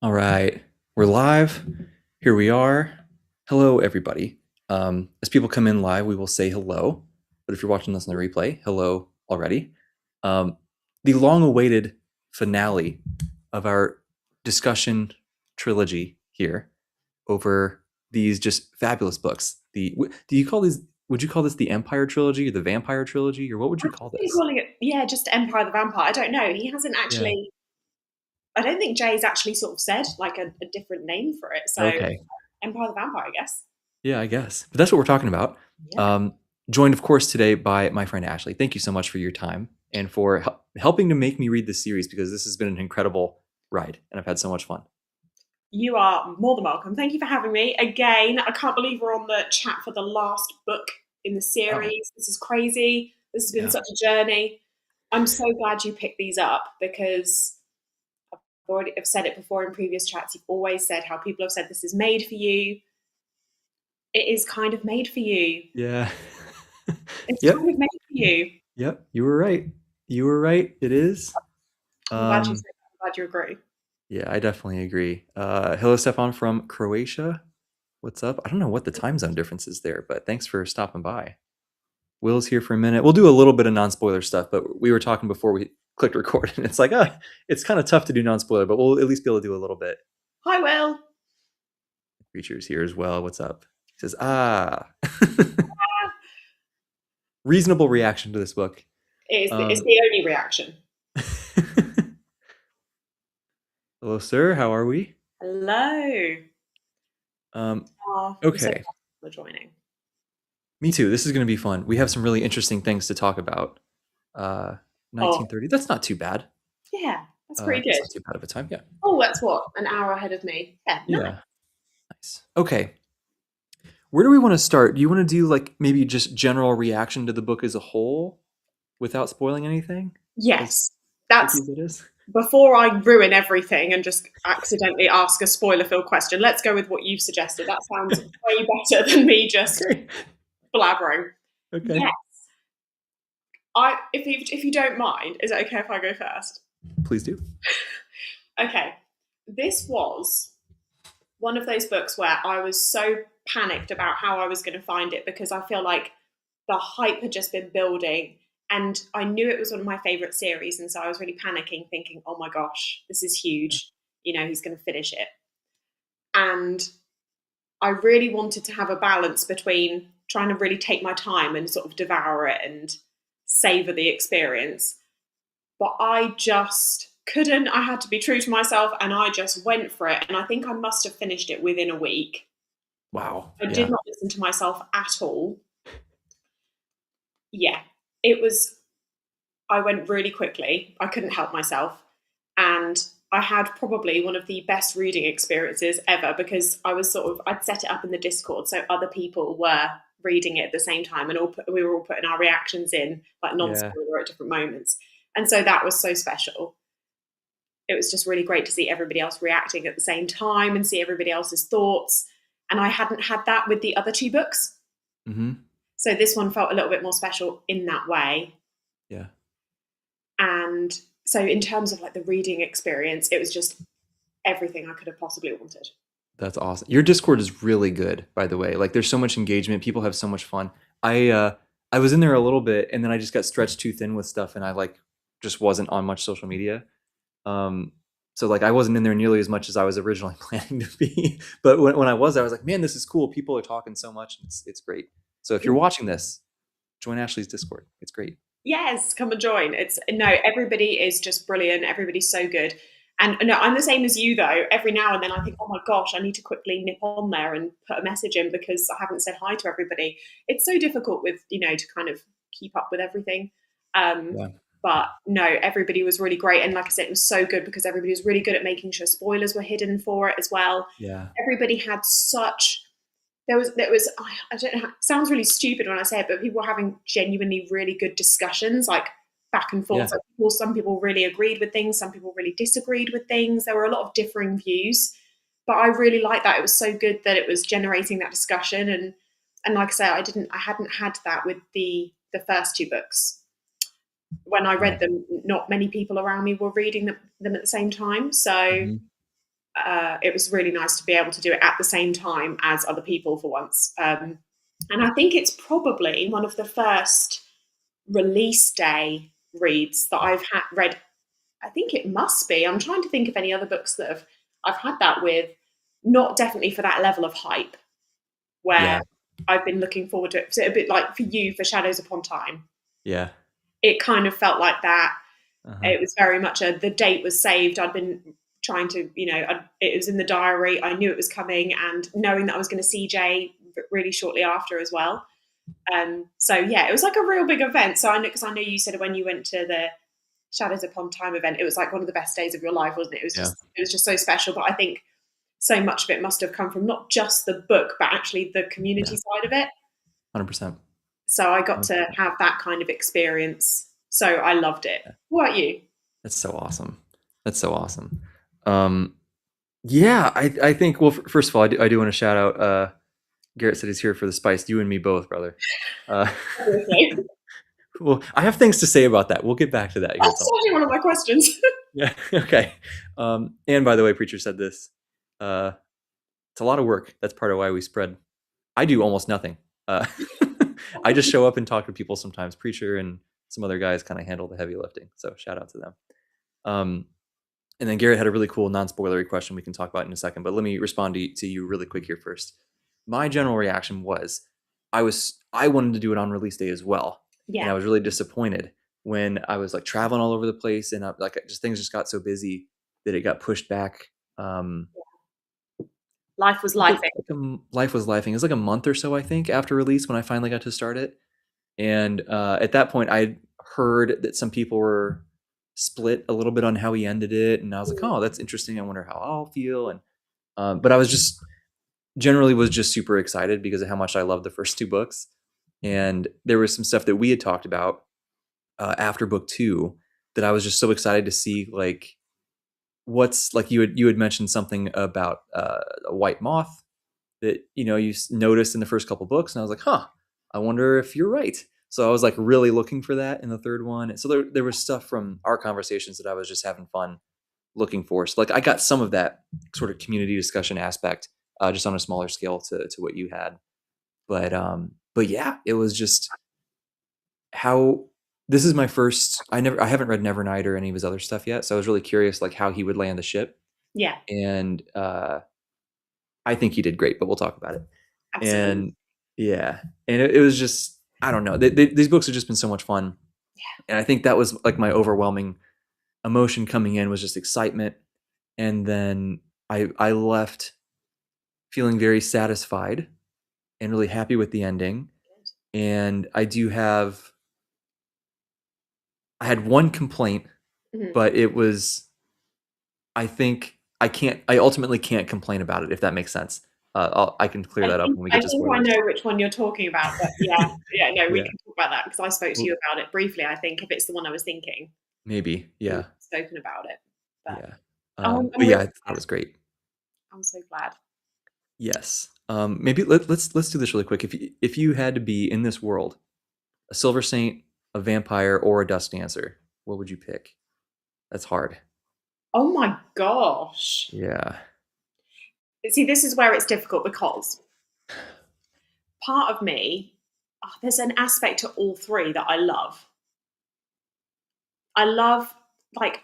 All right, we're live. Here we are. Hello, everybody. As people come in live, we will say hello. But if you're watching this on the replay, hello already. Um, the long-awaited finale of our discussion trilogy here over these just fabulous books. Do you call these? Would you call this the Empire trilogy or the Vampire trilogy, or what would you I've call just been this? calling it, yeah, just Empire the Vampire. I don't know. He hasn't Yeah. actually. I don't think Jay's actually sort of said like a different name for it. So Okay. Empire the Vampire, I guess. Yeah, I guess. But that's what we're talking about. Yeah. Um, Joined, of course, today by my friend Ashley. Thank you so much for your time and for helping to make me read this series because this has been an incredible ride and I've had so much fun. You are more than welcome. Thank you for having me again. I can't believe we're on the chat for the last book in the Wow. series. This is crazy. This has been Yeah. such a journey. I'm so glad you picked these up because I've said it before in previous chats. You've always said how people have said this is made for you. It is kind of made for you. Yeah. It's Yep. kind of made for you. Yep. You were right. You were right. It is. I'm glad you Um, said that. I'm glad you agree. yeah, I definitely agree. Hello, Stefan from Croatia. What's up? I don't know what the time zone difference is there, but thanks for stopping by. Will's here for a minute. We'll do a little bit of non-spoiler stuff, but we were talking before we clicked record, and it's like, it's kind of tough to do non-spoiler, but we'll at least be able to do a little bit. Hi, Will. Creatures here as well. What's up? He says, reasonable reaction to this book. It's Um, the only reaction. Hello, sir. How are we? Hello. Um, Oh, I'm so okay. glad for joining. Me too. This is going to be fun. We have some really interesting things to talk about. Oh, 1930. That's not too bad. yeah, that's pretty That's good. not too bad of a time. Yeah. Oh, that's what, an hour ahead of me. Yeah, nice. Yeah. Nice. Okay. Where do we want to start? Do you want to do like maybe just general reaction to the book as a whole without spoiling anything? As Yes, tricky that's as it is? before I ruin everything and just accidentally ask a spoiler-filled question. Let's go with what you've suggested. That sounds way better than me just Okay. blabbering. Okay. Yeah, if you don't mind, is it okay if I go first? Please do. Okay, this was one of those books where I was so panicked about how I was going to find it because I feel like the hype had just been building and I knew it was one of my favorite series. And so I was really panicking, thinking, oh my gosh, this is huge. You know, he's going to finish it. And I really wanted to have a balance between trying to really take my time and sort of devour it and savor the experience. But I just couldn't. I had to be true to myself and I just went for it. And I think I must have finished it within a week. Wow. I did Yeah. not listen to myself at all. Yeah, it was, I went really quickly. I couldn't help myself. And I had probably one of the best reading experiences ever because I was sort of, I'd set it up in the Discord so other people were reading it at the same time and we were all putting our reactions in, like non Yeah. spoiler at different moments. And so that was so special. It was just really great to see everybody else reacting at the same time and see everybody else's thoughts. And I hadn't had that with the other two books. Mm-hmm. So this one felt a little bit more special in that way. Yeah. And so in terms of like the reading experience, it was just everything I could have possibly wanted. That's awesome. Your Discord is really good, by the way. Like there's so much engagement. People have so much fun. I was in there a little bit and then I just got stretched too thin with stuff and I like just wasn't on much social media. Um so like I wasn't in there nearly as much as I was originally planning to be. But when I was like, man, this is cool. People are talking so much. It's great. So if you're watching this, join Ashley's Discord. It's great. Yes, come and join. It's no, everybody is just brilliant. Everybody's so good. And no, I'm the same as you though. Every now and then I think, oh my gosh, I need to quickly nip on there and put a message in because I haven't said hi to everybody. It's so difficult with, to kind of keep up with everything. Um, Yeah. but no, everybody was really great. And like I said, it was so good because everybody was really good at making sure spoilers were hidden for it as well. Yeah. Everybody had such there was I don't know, it sounds really stupid when I say it, but people were having genuinely really good discussions, like back and forth. Yeah. So some people really agreed with things, some people really disagreed with things. There were a lot of differing views, but I really liked that. It was so good that it was generating that discussion, and like I say, I hadn't had that with the first two books. When I read Yeah. them, not many people around me were reading them at the same time. So Mhm. it was really nice to be able to do it at the same time as other people for once. And I think it's probably one of the first release day reads that read. I think it must be. I'm trying to think of any other books that I've had that with, not definitely for that level of hype, where Yeah. I've been looking forward to it. So a bit like for you, for Shadows Upon Time, Yeah. it kind of felt like that. Uh-huh. It was very much the date was saved. I'd been trying to, it was in the diary. I knew it was coming, and knowing that I was going to see Jay really shortly after as well. So yeah, it was like a real big event. So I know, because I know you said when you went to the Shadows Upon Time event, it was like one of the best days of your life, wasn't it? Yeah. It was just so special. But I think so much of it must have come from not just the book, but actually the community Yeah. side of it. 100%. So I got to 100%. have that kind of experience. So I loved it. What about you? That's so awesome. That's so awesome. Yeah, I think, well, first of all, I do want to shout out, Garrett said he's here for the spice. You and me both, brother. Uh, Obviously. well, I have things to say about that. We'll get back to that here at That's some point. actually one of my questions. Yeah. Okay. And by the way, Preacher said this. It's a lot of work. That's part of why we spread. I do almost nothing. I just show up and talk to people sometimes. Preacher and some other guys kind of handle the heavy lifting. So shout out to them. And then Garrett had a really cool non-spoilery question we can talk about in a second. But let me respond to you really quick here first. My general reaction was I wanted to do it on release day as well. And I Yeah. was really disappointed when I was like traveling all over the place, and things just got so busy that it got pushed back. Life was I think life. life was lifing. It was like a month or so, I think, after release when I finally got to start it. And at that point, I heard that some people were split a little bit on how he ended it, and I was like, "Oh, that's interesting. I wonder how I'll feel." And but I was just generally was just super excited because of how much I loved the first two books, and there was some stuff that we had talked about after book two that I was just so excited to see, like what's like you had mentioned something about a white moth that you noticed in the first couple books, and I was like, huh, I wonder if you're right. So I was like really looking for that in the third one. And so there was stuff from our conversations that I was just having fun looking for. So like I got some of that sort of community discussion aspect just on a smaller scale to what you had. But yeah, it was just how this is my first. I haven't read Nevernight or any of his other stuff yet, so I was really curious like how he would land the ship. Yeah, And I think he did great, but we'll talk about it. absolutely. And yeah, and it was just I don't know. These books have just been so much fun, and I think that was like my overwhelming emotion coming in was just excitement, and then I left feeling very satisfied and really happy with the ending. And I had one complaint, Mhm. but it was I think I ultimately can't complain about it if that makes sense. I can clear that up when we I get to think I spoilers. know which one you're talking about, but yeah, no, we Yeah. can talk about that because I spoke to Well, you about it briefly. I think if it's the one I was thinking, maybe. we've Yeah. spoken about it. But Yeah. I'm But yeah, really I thought it glad. was great. I'm so glad. Yes. Maybe let's do this really quick. If you had to be in this world, a silver saint, a vampire, or a dust dancer, what would you pick? That's hard. Oh my gosh. Yeah. See, this is where it's difficult because part of me, there's an aspect to all three that I love. I love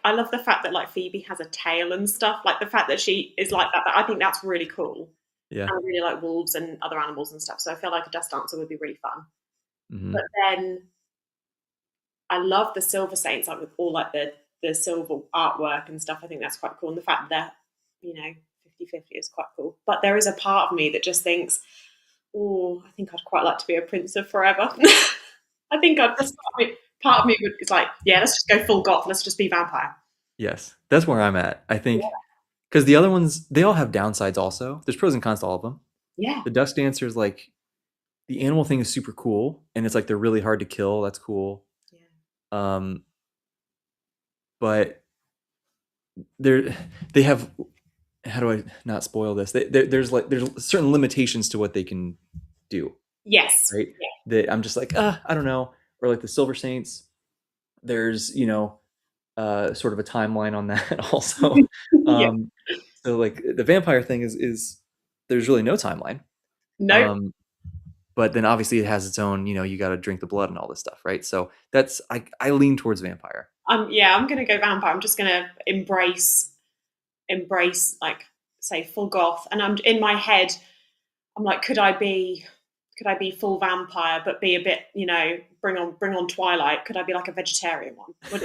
I love the fact that like Phoebe has a tail and stuff. Like the fact that she is like that. I think that's really cool. Yeah. And I really like wolves and other animals and stuff. So I feel like a dust dancer would be really fun. But Hmm. then I love the Silver Saints, like with all like the silver artwork and stuff. I think that's quite cool. And the fact that, 50-50 is quite cool. But there is a part of me that just thinks, oh, I think I'd quite like to be a prince of forever. I think I'd just part of me would is like, yeah, let's just go full goth, let's just be vampire. Yes. That's where I'm at. I Yeah. think because the other ones, they all have downsides also. There's pros and cons to all of them. Yeah. The dust dancer is like the animal thing is super cool, and it's like they're really hard to kill. That's cool. Yeah. Um, but they have how do I not spoil this? There's certain limitations to what they can do, Yes. right? Yeah. That I'm just like, I don't know. Or like the Silver Saints, there's sort of a timeline on that also. Yeah. Um, So like the vampire thing is there's really no timeline. Nope. Um, but then obviously it has its own, you got to drink the blood and all this stuff, right? So that's I lean towards vampire. I'm gonna go vampire. I'm just gonna embrace like say full goth, and I'm in my head. I'm like, could I be full vampire, but be a bit, bring on Twilight? Could I be like a vegetarian one? So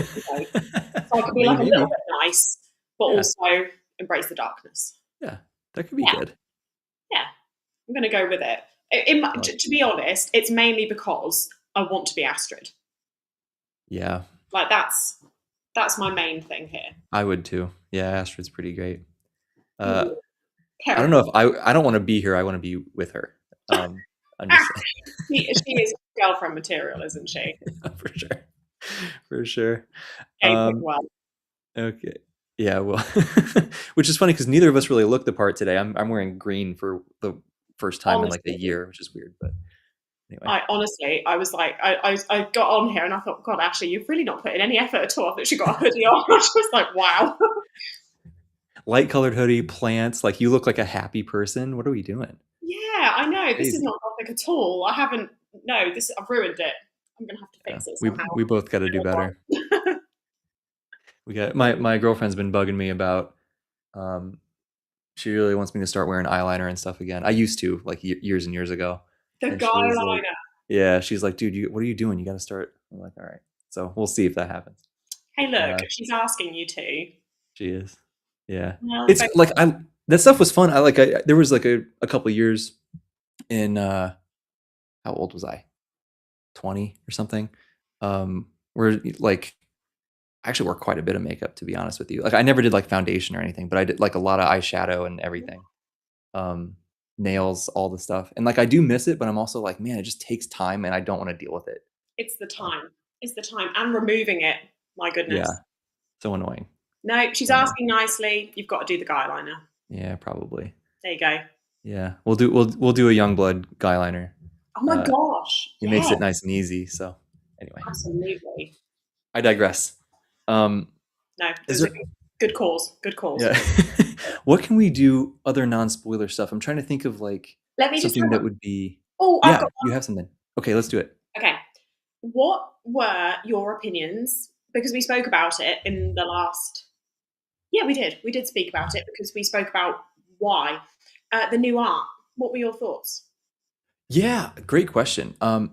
I could be like a little Maybe. bit nice, but Yeah. also embrace the darkness. Yeah. That could be Yeah, good. yeah. I'm going to go with it. To be honest, it's mainly because I want to be Astrid. Yeah. Like that's my main thing here. I would too. Yeah, Astrid's pretty great. Uh, Ooh, I don't know terrible. if I don't want to be here. I want to be with her. I'm Ah, just saying. she is girlfriend material, isn't she? For sure. For sure. Aging Um, well. okay. Yeah, well, which is funny because neither of us really look the part today. I'm wearing green for the first time in like a Honestly, year, which is weird, but anyway. I was like, I got on here and I thought, God, Ashley, you've really not put in any effort at all. I've literally got a hoodie on. I was like, wow. Light colored hoodie, plants, like you look like a happy person. What are we doing? Yeah, I know. This is Crazy. not Gothic at all. I haven't. No, I've ruined it. I'm gonna have to Yeah. fix it We somehow. we both got to do better. We got my girlfriend's been bugging me about um she really wants me to start wearing eyeliner and stuff again. I used to like years and years ago. The And guy she was like, liner. yeah, she's like, dude, what are you doing? You got to start. I'm like, all right. So we'll see if that happens. Hey, look, Uh, if she's asking you to. she is. Yeah. Well, It's like that stuff was fun. There was like a couple years in how old was I? 20 or something. Where like I actually wore quite a bit of makeup to be honest with you. Like I never did like foundation or anything, but I did like a lot of eyeshadow and everything. Um nails, all the stuff. And like I do miss it, but I'm also like, man, it just takes time and I don't want to deal with it. it's the Uh, time. It's the time. And removing it. My yeah, goodness. so annoying. No, she's So annoying. asking nicely. You've got to do the guy liner. Yeah, probably. There you go. Yeah, we'll do a young blood guy liner. Oh my Uh, gosh. he makes Yeah, it nice and easy. So anyway, absolutely. I digress. Um, No, it is was a there? good cause. Good cause. Yeah. What can we do other non-spoiler stuff? I'm trying to think of like Let me just something have that a. would be. Oh, I've Yeah, got you have something. Okay, let's do it. Okay. What were your opinions? Because we spoke about it in the last. Yeah, we did. We did speak about it because we spoke about why. The new art. What were your thoughts? Yeah, great question. Because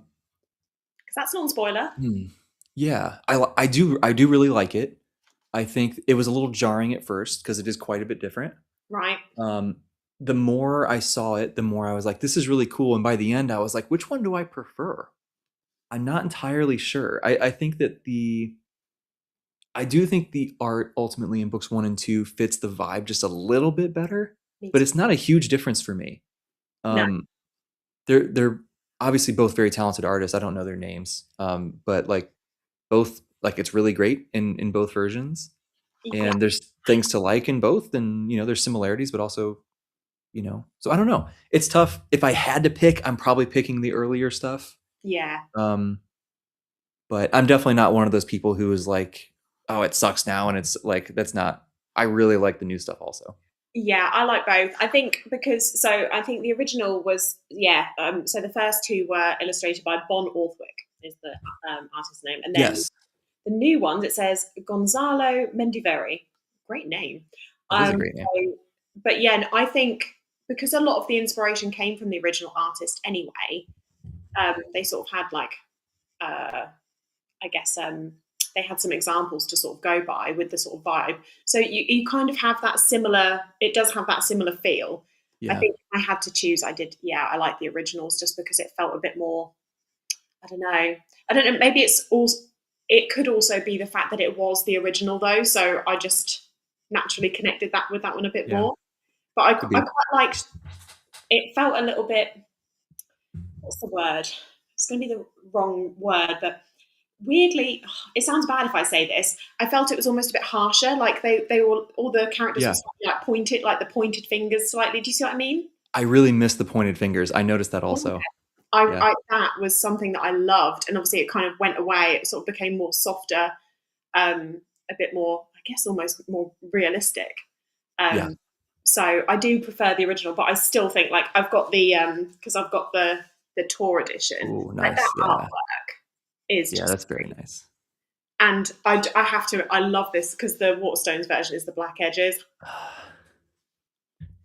that's non spoiler, Hmm, yeah, I do really like it. I think it was a little jarring at first because it is quite a bit different. right? Um, the more I saw it, the more I was like, this is really cool. And by the end, I was like, which one do I prefer? I'm not entirely sure. I think that I do think the art ultimately in books 1 and 2 fits the vibe just a little bit better, Me but too. it's not a huge difference for me. No. Um, they're obviously both very talented artists. I don't know their names, but like both, like it's really great in both versions, Yeah. and there's things to like in both, and there's similarities, but also So I don't know. It's tough. If I had to pick, I'm probably picking the earlier stuff. Yeah. Um, but I'm definitely not one of those people who is like, oh, it sucks now, and it's like that's not. I really like the new stuff also. Yeah, I like both. I think because I think the original was so the first two were illustrated by Bon Orthwick is the artist's name, and then Yes, the new one that says Gonzalo Mendiveri. Great name. that is a great name. But yeah, and I think because a lot of the inspiration came from the original artist anyway, they sort of had like uh, I guess they had some examples to sort of go by with the sort of vibe. So you kind of have that similar. It does have that similar feel. I Yeah, think if I had to choose, I did. Yeah, I like the originals just because it felt a bit more. I don't know. I don't know. Maybe it's also. It could also be the fact that it was the original though, so I just naturally connected that with that one a bit yeah, more. But I could quite be. liked. It felt a little bit. What's the word? It's going to be the wrong word, but weirdly, it sounds bad if I say this. I felt it was almost a bit harsher. Like they all the characters were Yeah, slightly like pointed, like the pointed fingers slightly. Do you see what I mean? I really miss the pointed fingers. I noticed that Yeah. also. Yeah, That was something that I loved, and obviously it kind of went away. It sort of became more softer, a bit more, I guess, almost more realistic. yeah, Um, So I do prefer the original, but I still think like I've got the because I've got the tour edition. Oh, Like that nice. Yeah. artwork is Yeah, just that's very nice. and I have to I love this because the Waterstones version is the black edges.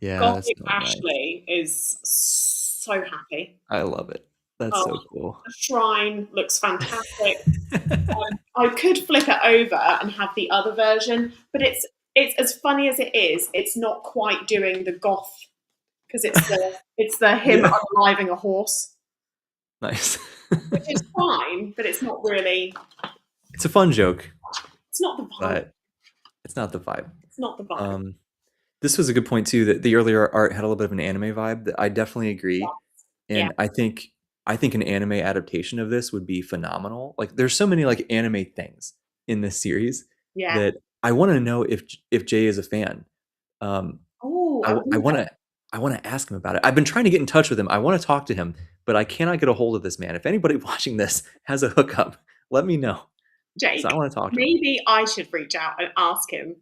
Yeah, that's Gothic so nice. Ashley is so happy. I love it. That's Oh, so cool. the shrine looks fantastic. I could flip it over and have the other version, but it's as funny as it is. It's not quite doing the goth because it's the him Yeah. unaliving a horse, Nice. which is fine, but it's not really. It's a fun joke, It's not the vibe. but it's not the vibe. It's not the vibe. Um, this was a good point too, that the earlier art had a little bit of an anime vibe. That I definitely agree, Yeah, and I think an anime adaptation of this would be phenomenal. Like, there's so many like anime things in this series yeah. that I want to know if Jay is a fan. Um, Oh, I I I wonder, wanna I wanna ask him about it. I've been trying to get in touch with him. I wanna talk to him, but I cannot get a hold of this man. If anybody watching this has a hookup, let me know. So I Jake. wanna talk to him. Maybe I should reach out and ask him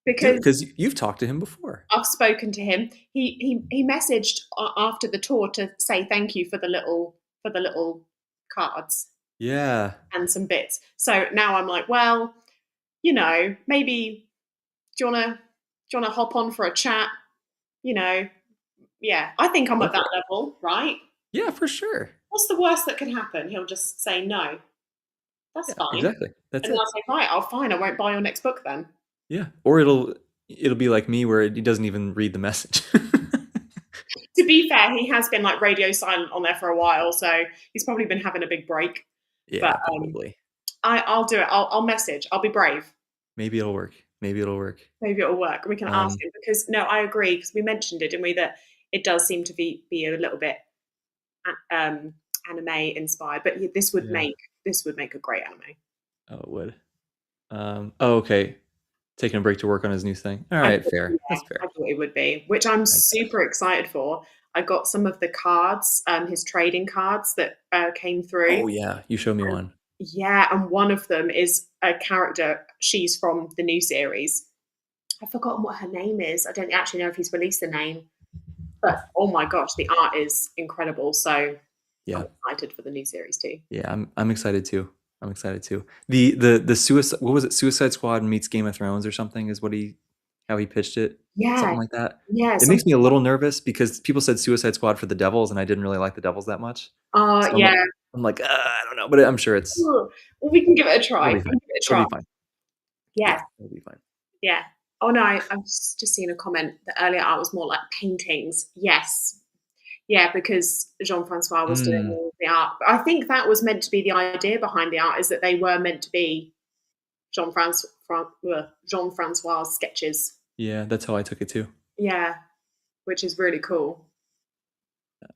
Do it, because 'cause you've talked to him before. I've spoken to him. He messaged after the tour to say thank you for the little cards Yeah. and some bits. So now I'm like, well, maybe do you wanna hop on for a chat? You know, yeah. I think I'm Go at for that it. level, right? Yeah, for sure. What's the worst that can happen? He'll just say no. That's Yeah, fine. exactly. That's And then it. I'll say, right, I'll fine, I won't buy your next book then. Yeah. Or it'll be like me where he doesn't even read the message. To be fair, he has been like radio silent on there for a while, so he's probably been having a big break. But Yeah, probably. I'll do it. I'll message. I'll be brave. Maybe it'll work. Maybe it'll work. Maybe it'll work. We can ask Um, him because no, I agree because we mentioned it, didn't we? That it does seem to be a little bit um, anime inspired, but yeah. this would make a great anime. Oh, it would. Oh, okay. Taking a break to work on his new thing. All I right, thought, fair. yeah, That's fair. I thought it would be, which I'm I guess. super excited for. I got some of the cards, his trading cards that came through. Oh yeah, you showed me And, one. yeah, and one of them is a character. She's from the new series. I've forgotten what her name is. I don't actually know if he's released the name, but oh my gosh, the art is incredible. So I'm Yeah, excited for the new series too. yeah. I'm excited too. I'm excited too. The suicide. What was it? Suicide Squad meets Game of Thrones or something is how he pitched it. Yeah, Something like that. yeah. It makes me a little nervous because people said Suicide Squad for the Devils, and I didn't really like the Devils that much. So Yeah. I'm like, I don't know, but I'm sure Well, we can give it a try. it'll We be can fine. give it a It'll try. be fine. Yeah, Yeah, it'll be fine. yeah. Oh no, I've just seen a comment that earlier art was more like paintings. Yes, yeah, because Jean-Francois was doing Mm, all the art. But I think that was meant to be the idea behind the art is that they were meant to be Jean-Francois sketches. yeah, that's how I took it too. Yeah, which is really cool.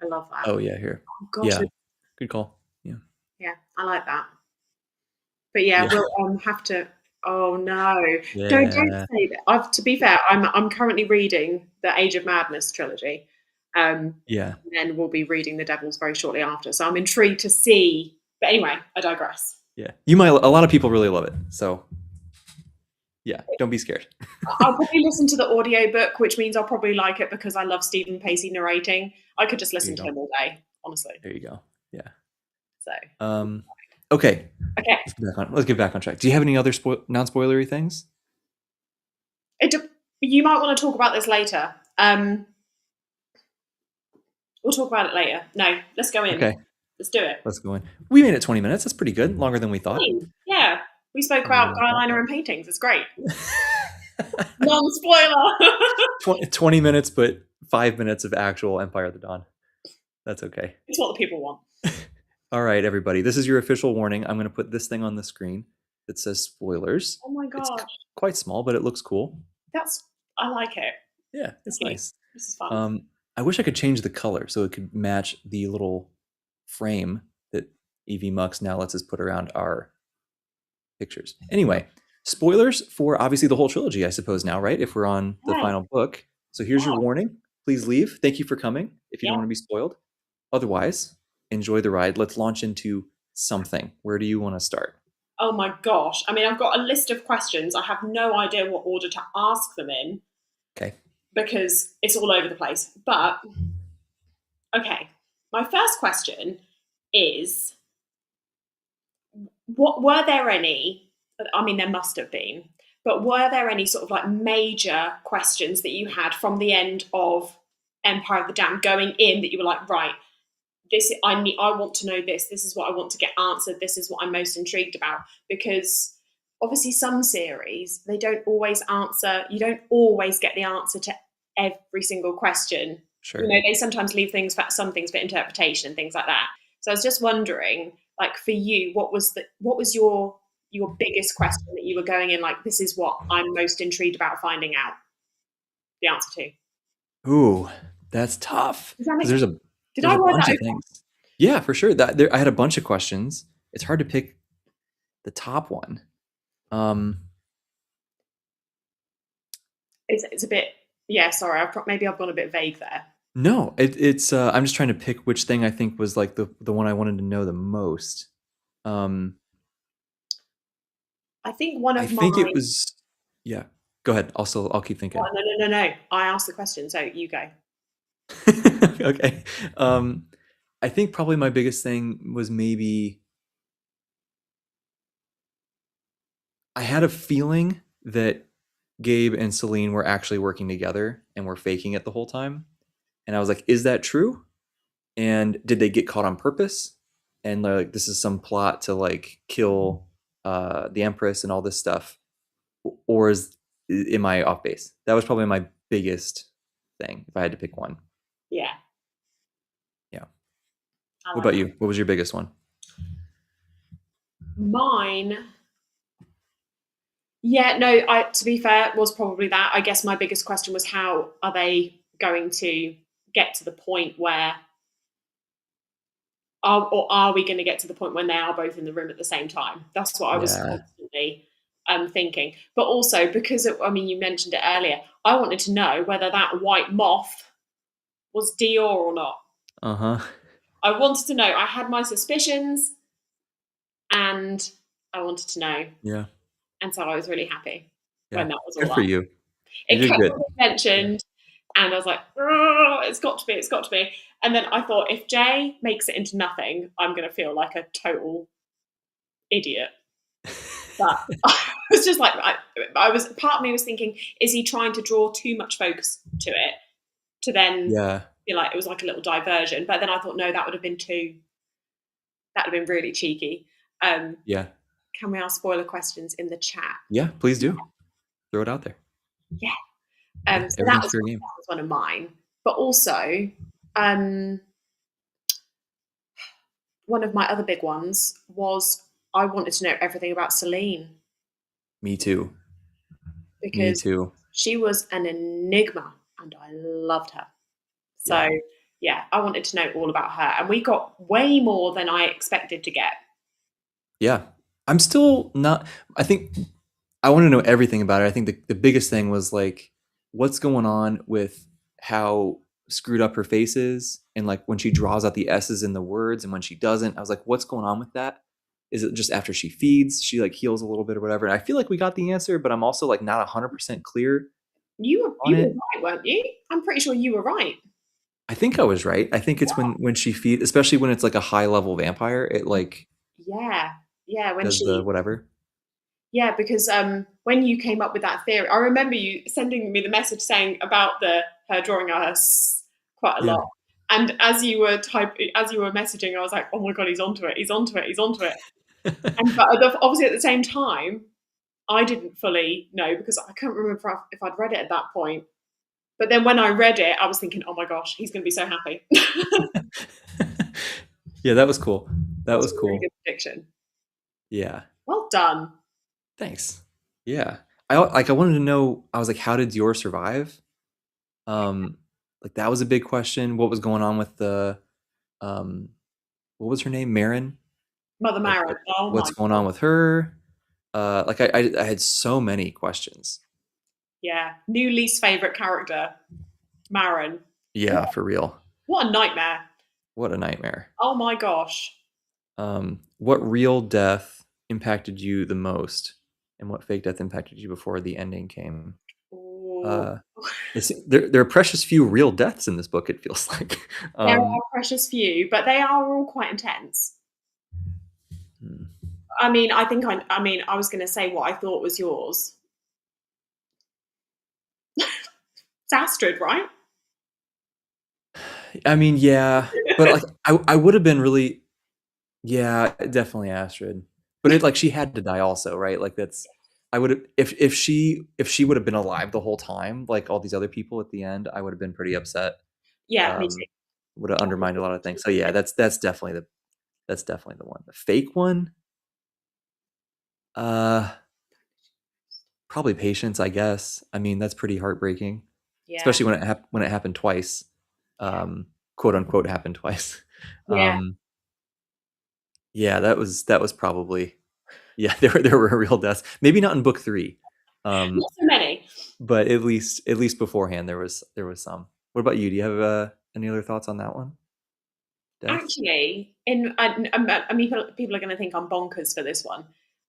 I love that. Oh yeah, here. Oh, gosh, Yeah, good call. Yeah, yeah, I like that. But yeah, yeah, we'll have to. Oh no! Don't yeah, say that. To be fair, I'm currently reading the Age of Madness trilogy, yeah. and then we'll be reading the Devils very shortly after. So I'm intrigued to see. But anyway, I digress. Yeah, you might. A lot of people really love it. So yeah, don't be scared. I'll probably listen to the audiobook, which means I'll probably like it because I love Stephen Pacey narrating. I could just There listen you to go. him all day, honestly. There you go. Yeah. So Okay. okay, Let's get back on track. Do you have any other non-spoilery things? you might want to talk about this later. We'll talk about it later. No, let's go in. Okay, Let's do it. let's go in. We made it 20 minutes. That's pretty good. Longer than we thought. Yeah, we spoke I really about like eyeliner and paintings. It's great. that. Non-spoiler. 20 minutes, but 5 minutes of actual Empire of the Dawn. That's okay. It's what the people want. All right, everybody. This is your official warning. I'm going to put this thing on the screen that says spoilers. Oh my It's gosh, quite small, but it looks cool. I like it. Yeah, it's Thank you. nice. This is fun. I wish I could change the color so it could match the little frame that EV Mux now lets us put around our pictures. Anyway, spoilers for obviously the whole trilogy, I suppose now, right? If we're on the Yeah, final book. So here's your yeah, warning. Please leave. Thank you for coming if you don't yeah. want to be spoiled. Otherwise, enjoy the ride. Let's launch into something. Where do you want to start? Oh my gosh. I mean, I've got a list of questions. I have no idea what order to ask them in. Okay. because it's all over the place. But okay, my first question is, what were there any? I mean, there must have been, but were there any sort of like major questions that you had from the end of Empire of the Dam going in that you were like, right, this I want to know this. This is what I want to get answered. This is what I'm most intrigued about, because obviously some series they don't always answer. You don't always get the answer to every single question. You Sure. know, they sometimes leave things for some things for interpretation and things like that. So I was just wondering, like for you, what was your biggest question that you were going in like, this is what I'm most intrigued about finding out the answer to? Ooh, that's tough Does that because make did there's I a word bunch that of okay? things. Yeah, for sure. I had a bunch of questions. It's hard to pick the top one. Um, It's a bit, yeah, sorry, maybe I've gone a bit vague there. no, it's I'm just trying to pick which thing I think was like the one I wanted to know the most. Um, I think one I of think it mine. was yeah. Go ahead. I'll keep Oh, thinking. no. I asked the question, so you go. Okay. Um, I think probably my biggest thing was maybe I had a feeling that Gabe and Celine were actually working together and were faking it the whole time. And I was like, is that true? And did they get caught on purpose? And like, this is some plot to like kill the Empress and all this stuff, or am I off base? That was probably my biggest thing if I had to pick one. Yeah, Yeah. I What like about that. you? What was your biggest one? Mine, yeah, no, I to be fair, was probably that. I guess my biggest question was how are they going to get to the point where are we going to get to the point when they are both in the room at the same time? That's what I was Yeah. constantly thinking. But also because I mean, you mentioned it earlier. I wanted to know whether that white moth was Dior or not. Uh huh. I wanted to know. I had my suspicions, and I wanted to know, Yeah. and so I was really happy Yeah. when that was Good all for up. you. You It did kept good. being Yeah. mentioned, and I was like, "Oh, it's got to be, it's got to be." And then I thought, if Jay makes it into nothing, I'm going to feel like a total idiot. But I was just like, I was part of me was thinking, is he trying to draw too much focus to it to then Yeah. feel like it was like a little diversion? But then I thought, no, that would have been too. That would have been really cheeky. Um, Yeah. can we ask spoiler questions in the chat? Yeah. Please do. Throw it out there. Yeah. Yeah. So Everything's fair game. that was one of mine. But also, um, one of my other big ones was I wanted to know everything about Celine Me too. Me because too. she was an enigma and I loved her. Yeah. So, yeah, I wanted to know all about her. And we got way more than I expected to get. Yeah. I'm still not, I think I want to know everything about it. I think the biggest thing was like, what's going on with how screwed up her face is, and like when she draws out the S's in the words, and when she doesn't. I was like, what's going on with that? Is it just after she feeds, she like heals a little bit or whatever? And I feel like we got the answer, but I'm also like not 100% clear on You were it. right, weren't you? I'm pretty sure you were right. I think I was right. I think it's when she feeds, especially when it's like a high level vampire, it like Yeah. Yeah, when does the she whatever. yeah, because when you came up with that theory, I remember you sending me the message saying about the her drawing us quite a Yeah. lot. And as you were messaging, I was like, "Oh my god, he's onto it! He's onto it! He's onto it!" And but obviously at the same time, I didn't fully know because I can't remember if I'd read it at that point. But then when I read it, I was thinking, "Oh my gosh, he's going to be so happy." Yeah, that was cool. That That was was a really cool. good prediction. Yeah. Well done. Thanks. Yeah. I wanted to know, I was like, how did Dior survive? Um, like that was a big question. What was going on with the um what was her name? Marin? Mother Like Mara. Oh my what's going god. on with her? Like I had so many questions. Yeah. New least favorite character, Marin. Yeah, for real. What a nightmare. What a nightmare. Oh my gosh. What real death impacted you the most, and what fake death impacted you before the ending came? Ooh. Uh, There are precious few real deaths in this book, it feels like. There are precious few, but they are all quite intense. Hmm. I mean, I was going to say what I thought was yours. It's Astrid, right? I mean, yeah, but like I would have been really, yeah, definitely Astrid. But it like she had to die also, right? Like that's I would have if she would have been alive the whole time, like all these other people at the end, I would have been pretty upset. Yeah, me Um, too. would have undermined a lot of things. So yeah, that's definitely the one. The fake one, uh, probably Patience, I guess. I mean, that's pretty heartbreaking, Yeah, especially when it happened twice, yeah, quote unquote happened twice. yeah. Um, yeah, that was probably yeah. There were real deaths. Maybe not in book three, um, Not so many. but at least beforehand there was some. What about you? Do you have any other thoughts on that one? Deaths? Actually, I mean, people are going to think I'm bonkers for this one.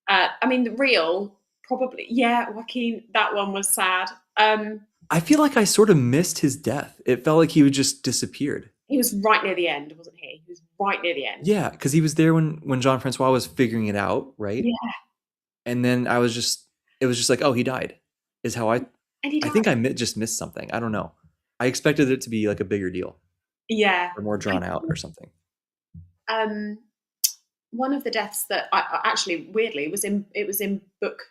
I mean, the real probably, yeah, Joaquin. That one was sad. I feel like I sort of missed his death. It felt like he would just disappeared. He was right near the end, wasn't he? He was right near the end. Yeah, because he was there when Jean Francois was figuring it out, right? Yeah, And then it was just like, oh, he died. Is how and he I died. think just missed something. I don't know. I expected it to be like a bigger deal Yeah, or more I drawn out or think, something. um, one of the deaths that I actually weirdly was in. It was in book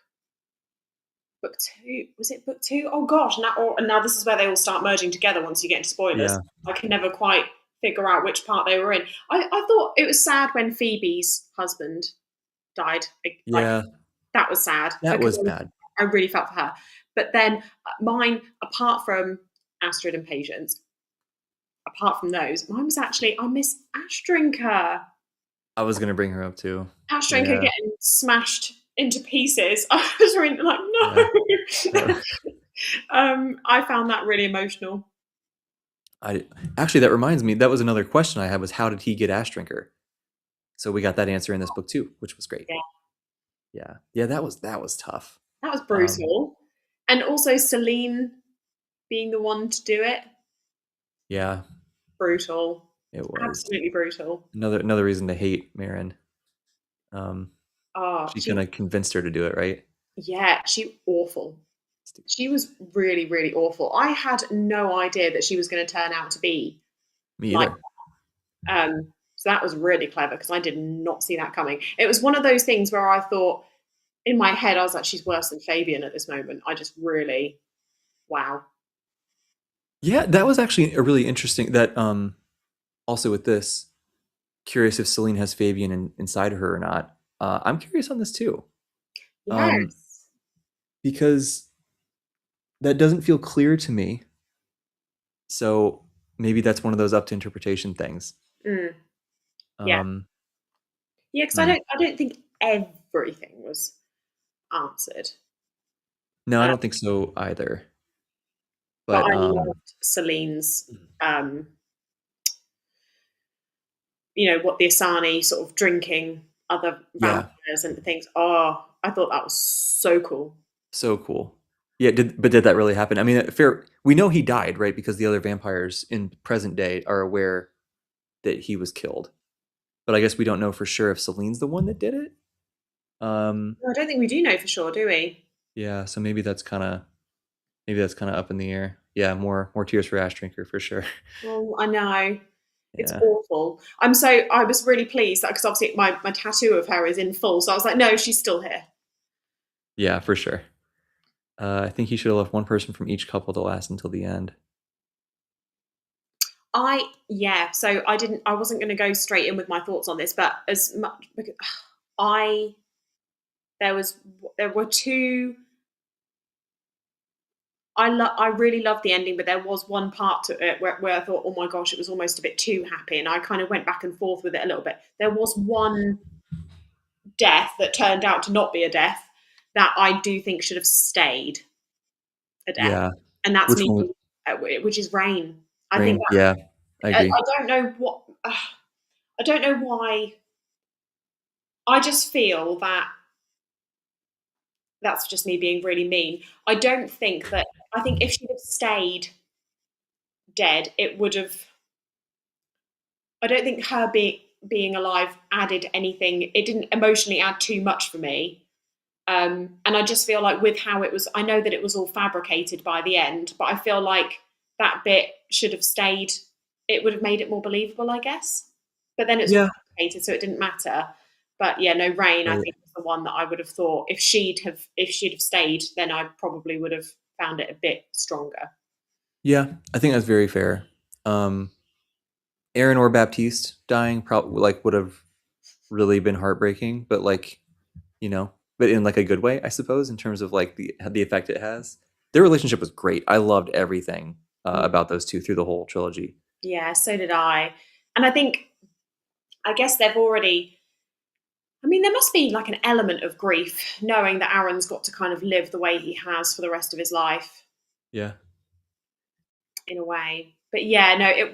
two. Was it book two? Oh gosh, now this is where they all start merging together once you get into spoilers. Yeah, I can never quite figure out which part they were in. I thought it was sad when Phoebe's husband died. Like yeah, that was sad that because was bad. I really felt for her. But then mine, apart from Astrid and Patience, apart from those, mine was actually I miss Astrinka. I was gonna bring her up too. Astrinka Yeah, getting smashed into pieces. I was really like, yeah. no. That, I found that really emotional. I actually that reminds me. That was another question I had was how did he get Ash Drinker? So we got that answer in this book too, which was great. Yeah, Yeah, yeah, that was tough. that was Um, brutal. And also Celine being the one to do it, yeah, brutal. it was Absolutely brutal. another reason to hate Marin. Um, Oh, she kind of convinced her to do it, right? she awful. She was really, really awful. I had no idea that she was going to turn out to be Me like, either. so that was really clever because I did not see that coming. It was one of those things where I thought in my head, I was like, she's worse than Fabian at this moment. I just really, wow. Yeah, that was actually a really interesting. That also with this, curious if Celine has Fabian inside her or not. I'm curious on this too, Yes. because that doesn't feel clear to me. So maybe that's one of those up to interpretation things. Mm, yeah. Um, Yeah, because hmm. I don't think everything was answered. No, I Uh, don't think so either. but But I loved Celine's, um, what the Asani sort of drinking other yeah, vampires and things. Oh, I thought that was so cool. so cool. Yeah, did that really happen? I mean, fair. We know he died, right? Because the other vampires in present day are aware that he was killed. But I guess we don't know for sure if Celine's the one that did it. Um, I don't think we do know for sure, do we? yeah, so maybe that's kind of up in the air. Yeah, more tears for Ash Drinker for sure. Well, I know. It's Yeah, awful. I was really pleased because obviously my tattoo of her is in full. So I was like, no, she's still here. yeah, for sure. I think he should have left one person from each couple to last until the end. Yeah, so I wasn't going to go straight in with my thoughts on this, but as much because I, there was, there were two, I really loved the ending, but there was one part to it where I thought, oh my gosh, it was almost a bit too happy. And I kind of went back and forth with it a little bit. There was one death that turned out to not be a death that I do think should have stayed a death. Yeah, And that's which me, one was which is Rain. I think Rain? Yeah, I agree. I don't know what, I don't know why. I just feel that that's just me being really mean. I don't think that I think if she'd have stayed dead, it would have. I don't think her being alive added anything. It didn't emotionally add too much for me. And I just feel like with how it was, I know that it was all fabricated by the end, but I feel like that bit should have stayed. It would have made it more believable, I guess. But then it's all Yeah. fabricated, so it didn't matter. But yeah, no, Rain, I Right. think was the one that I would have thought if she'd have stayed, then I probably would have found it a bit stronger. Yeah, I think that's very fair. Um, Aaron or Baptiste dying probably like would have really been heartbreaking, but like, but in like a good way, I suppose, in terms of like the effect it has. Their relationship was great. I loved everything about those two through the whole trilogy. Yeah, so did I. And I guess they've already. I mean, there must be like an element of grief knowing that Aaron's got to kind of live the way he has for the rest of his life Yeah. in a way. But yeah, no, Yeah. it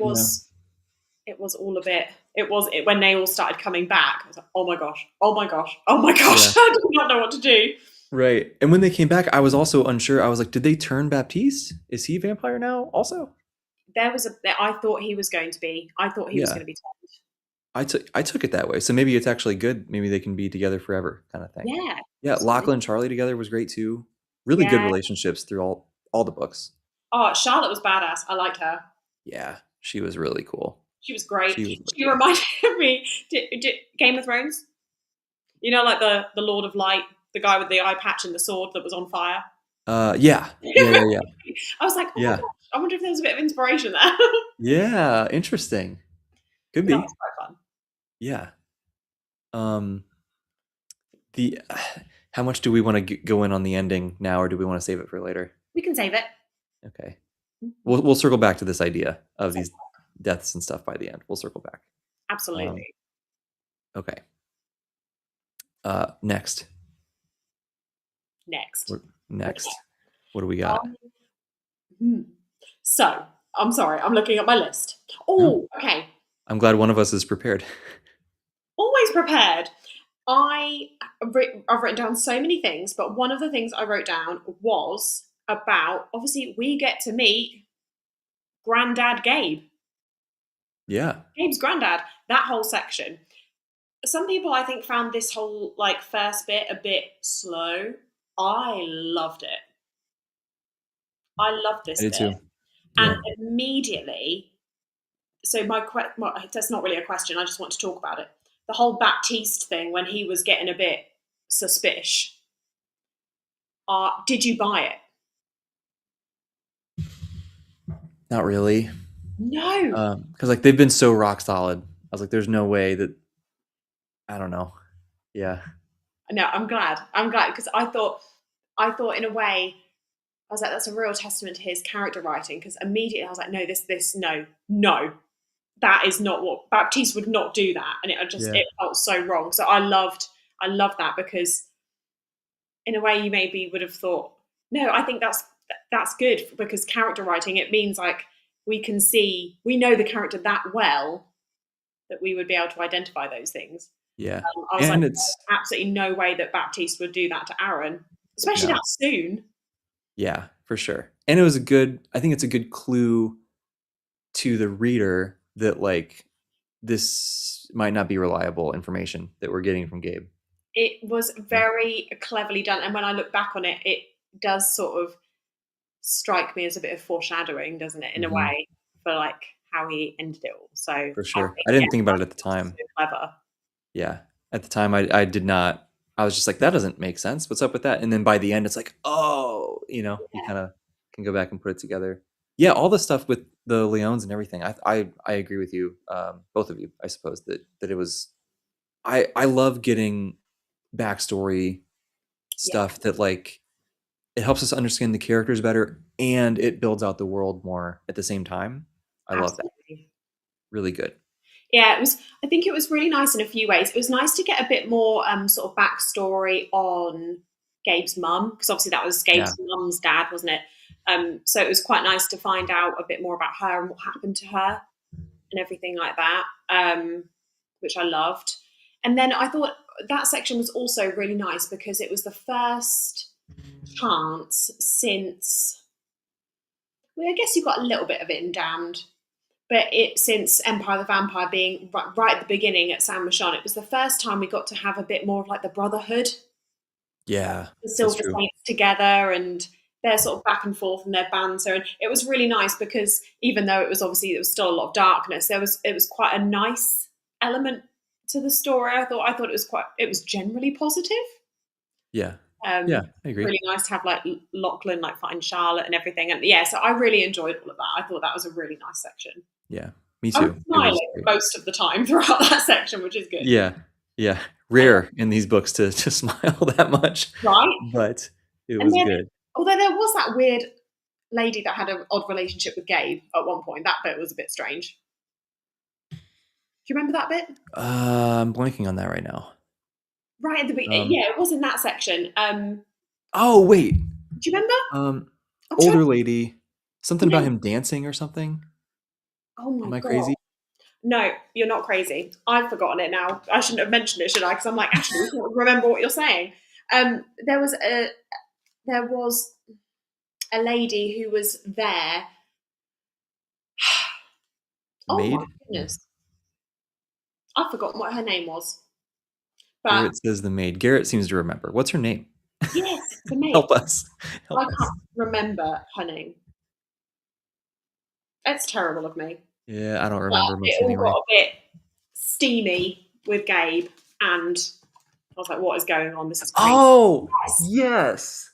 was all a bit. When they all started coming back. I was like, oh my gosh, oh my gosh, oh my gosh! Yeah. I did not know what to do. Right. And when they came back, I was also unsure. I was like, did they turn Baptiste? Is he a vampire now also? There was a. I thought he was going to be. I thought he was Yeah. going to be turned. I took it that way. So maybe it's actually good. Maybe they can be together forever kind of thing. Yeah. Yeah, Lachlan and Charlie together was great too. Really good Yeah. relationships through all the books. Oh, Charlotte was badass. I liked her. Yeah, she was really cool. She was great. She was really She cool. reminded me. Did Game of Thrones? You know, like the Lord of Light, the guy with the eye patch and the sword that was on fire. Yeah. Yeah, yeah, yeah. I was like, oh my Yeah. gosh, I wonder if there was a bit of inspiration there. Yeah, interesting. Could That was be. quite fun. Yeah. Um the how much do we want to go in on the ending now, or do we want to save it for later? We can save it. Okay. We'll circle back to this idea of these deaths and stuff by the end. We'll circle back. Um, Absolutely. okay. Next. Next. Next. What do we got? Hmm. So, I'm sorry, I'm looking at my list. No, Oh, okay. I'm glad one of us is prepared. Always prepared. I've written down so many things, but one of the things I wrote down was about obviously we get to meet Granddad Gabe. Yeah. Gabe's granddad, that whole section. Some people I think found this whole like first bit a bit slow. I loved it. I loved I this did bit. too. And Yeah. immediately, so that's not really a question, I just want to talk about it. The whole Baptiste thing when he was getting a bit suspicious. Did you buy it? Not really. No. Because like they've been so rock solid. I was like, there's no way that. I don't know. Yeah. No, I'm glad. I'm glad because I thought in a way, I was like, that's a real testament to his character writing. Because immediately I was like, no, no, that is not what Baptiste would not do that, and Yeah. it felt so wrong. So I loved that because in a way you maybe would have thought, no, I think that's good because character writing it means like we know the character that well that we would be able to identify those things. Yeah. I was like, And it's absolutely no way that Baptiste would do that to Aaron, especially no. that soon. Yeah, for sure. And it was I think it's a good clue to the reader that like this might not be reliable information that we're getting from Gabe. It was Yeah. very cleverly done, and when I look back on it, it does sort of strike me as a bit of foreshadowing, doesn't it, in a Mhm. way, for like how he ended it all. So I For sure. think, I yeah, didn't think about it at the that's time. so clever. Yeah. At the time I did not. I was just like, that doesn't make sense. What's up with that? And then by the end it's like, oh, you Yeah, kind of can go back and put it together. Yeah, all the stuff with the Leons and everything. I agree with you, both of you, I suppose, that it was I love getting backstory yeah, stuff that like it helps us understand the characters better and it builds out the world more at the same time. I love that. absolutely. Really good. Yeah, it was. I think it was really nice in a few ways. It was nice to get a bit more sort of backstory on Gabe's mum because obviously that was Yeah. Gabe's mum's dad, wasn't it? So it was quite nice to find out a bit more about her and what happened to her and everything like that, which I loved. And then I thought that section was also really nice because it was the first chance since Well, I guess you got a little bit of it in Damned. But since Empire of the Vampire being right at the beginning at San Michon, it was the first time we got to have a bit more of like the brotherhood, Yeah, the that's Silver true. Saints together, and their sort of back and forth and their banter. And it was really nice because even though it was obviously there was still a lot of darkness, it was quite a nice element to the story. I thought it was generally positive. Yeah, yeah, I agree. Really nice to have like Lachlan like fighting Charlotte and everything. And yeah, so I really enjoyed all of that. I thought that was a really nice section. Yeah, me I was too. It was smiling great. most of the time throughout that section, which is good. Yeah, yeah. Rare in these books to smile that much, Right? but it And was then, good. although there was that weird lady that had an odd relationship with Gabe at one point, that bit was a bit strange. Do you remember that bit? I'm blanking on that right now. Right at the beginning. Um, Yeah, it was in that section. oh wait, Do you remember? um, I'm trying older to lady, something about remember. him dancing or something. Oh my Am I God. crazy? No, you're not crazy. I've forgotten it now. I shouldn't have mentioned it, should I? Because I'm like, actually, I can't remember what you're saying. Um, there was a there was a lady who was there. The Oh my maid? No. goodness, I've forgotten what her name was. But Garrett says the maid. Garrett seems to remember. What's her name? yes, the maid. Help us. I Help us. can't remember her name. It's terrible of me. Yeah, I don't But remember much it all got anyway. a bit steamy with Gabe, and I was like, "What is going on? This is crazy." Oh, Yes. yes.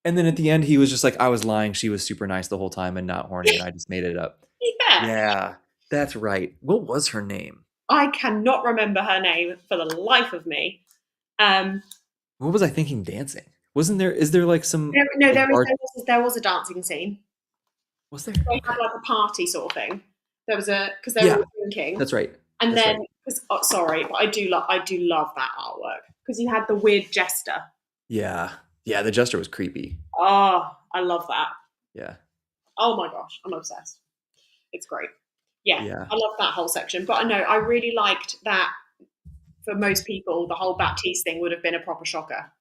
And then at the end, he was just like, I was lying. She was super nice the whole time and not horny, and I just made it up. Yeah. Yeah, that's right. What was her name? I cannot remember her name for the life of me. Um, What was I thinking dancing? Wasn't there, is there like some no, like art? there was a dancing scene. Was there? They had Okay. like a party sort of thing. There was a because they were Yeah, all drinking, that's right. and That's then right. sorry, but I do love that artwork because you had the weird jester. Yeah. Yeah, the jester was creepy. Oh, I love that. Yeah. Oh my gosh, I'm obsessed. It's great. Yeah, Yeah. I love that whole section. But I know I really liked that. For most people, the whole Baptiste thing would have been a proper shocker.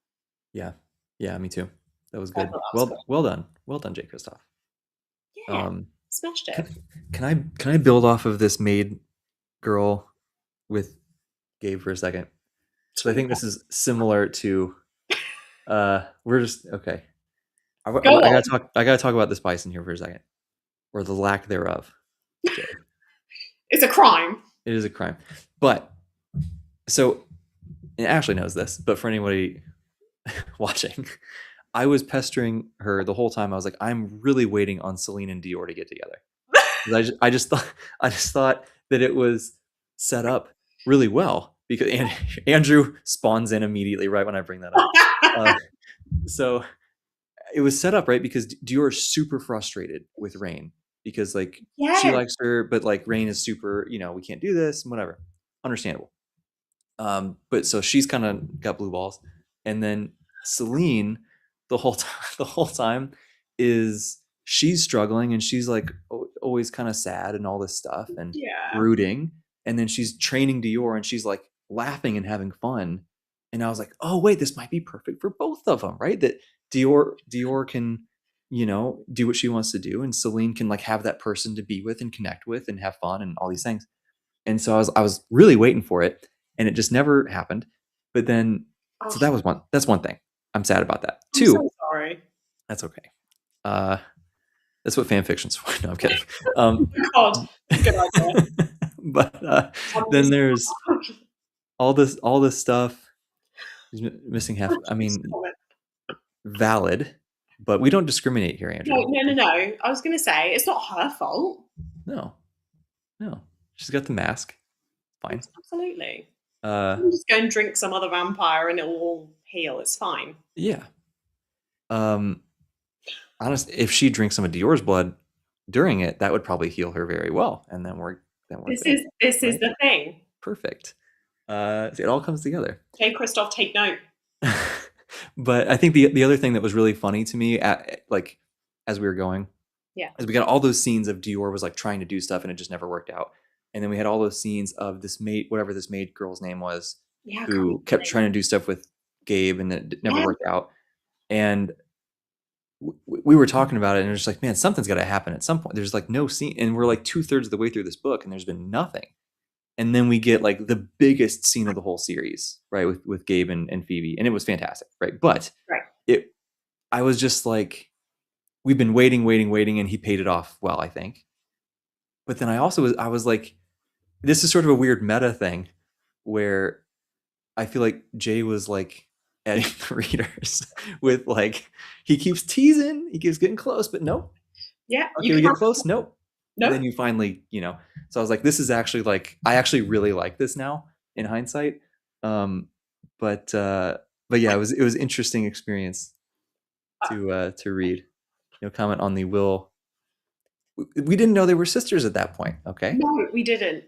Yeah. Yeah, me too. That was I thought good. that was Well, cool. well done. Well done, Jay Kristoff. Yeah, Um, smashed it. can, can I build off of this maid girl with Gabe for a second? Because I think this is similar to we're just okay. Go on. I gotta talk about this bison here for a second. Or the lack thereof, Jay. It's a crime. It is a crime. But so and Ashley knows this, but for anybody watching, I was pestering her the whole time. I was like, I'm really waiting on Celine and Dior to get together. I just thought that it was set up really well because Andrew spawns in immediately right when I bring that up. So it was set up right because Dior is super frustrated with Rain because like she Yes. likes her, but like Rain is super, we can't do this, whatever. Understandable. But so she's kind of got blue balls, and then Celine, the whole time is she's struggling and she's like always kind of sad and all this stuff and Yeah. brooding, and then she's training Dior and she's like laughing and having fun, and I was like, oh wait, this might be perfect for both of them, right? That Dior can do what she wants to do, and Celine can like have that person to be with and connect with and have fun and all these things. And so I was really waiting for it, and it just never happened. But then, so Oh, that's one thing. I'm sad about that. I'm Two, so sorry. that's okay. Uh, that's what fan fiction's for. No, I'm kidding. Oh my God, it's a good idea. But I'm then using there's all this stuff. He's missing half. I mean, comment. valid, but we don't discriminate here, No, Andrew. no, no, no. I was going to say it's not her fault. No, no. She's got the mask. Fine. Absolutely. Uh, You can just go and drink some other vampire and it will all heal. It's fine. yeah. Um, honestly, if she drinks some of Dior's blood during it, that would probably heal her very well, and then we're good, This is right? the thing. Perfect. It all comes together. Jay Kristoff, take note. But I think the other thing that was really funny to me, like as we were going, Yeah. is we got all those scenes of Dior was like trying to do stuff and it just never worked out, and then we had all those scenes of this maid, whatever this maid girl's name was, Yeah. who kept trying to do stuff with Gabe and it never Yeah. worked out. And we were talking about it, and it's like, man, something's got to happen at some point. There's like no scene, and we're like 2/3 of the way through this book, and there's been nothing. And then we get like the biggest scene of the whole series, right, with Gabe and Phoebe, and it was fantastic, right? But Right. I was just like, we've been waiting, and he paid it off well, I think. But then I was like, this is sort of a weird meta thing where I feel like Jay was like adding the readers with like, he keeps teasing, he keeps getting close, but nope. Yeah. Okay, we get close, nope. No. And then you finally, so I was like, this is actually like, I actually really like this now in hindsight. But yeah, it was interesting experience to read. Comment on the Will. We didn't know they were sisters at that point. Okay. No, we didn't.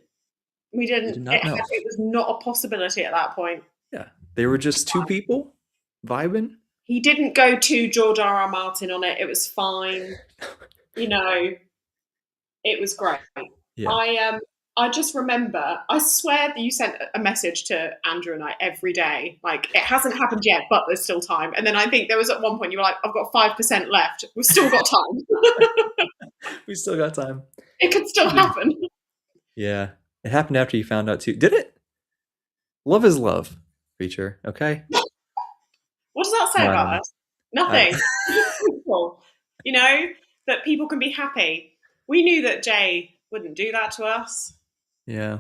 We didn't. Did not know. It was not a possibility at that point. Yeah, they were just two people vibing. He didn't go to George R.R. Martin on it. It was fine. It was great. Yeah. I just remember, I swear that you sent a message to Andrew and I every day. Like, it hasn't happened yet, but there's still time. And then I think there was at one point you were like, I've got 5% left. We've still got time. We still got time. It could still happen. Yeah. It happened after you found out too. Did it? Love is love, creature. Okay. What does that say about us? Nothing. That people can be happy. We knew that Jay wouldn't do that to us. Yeah.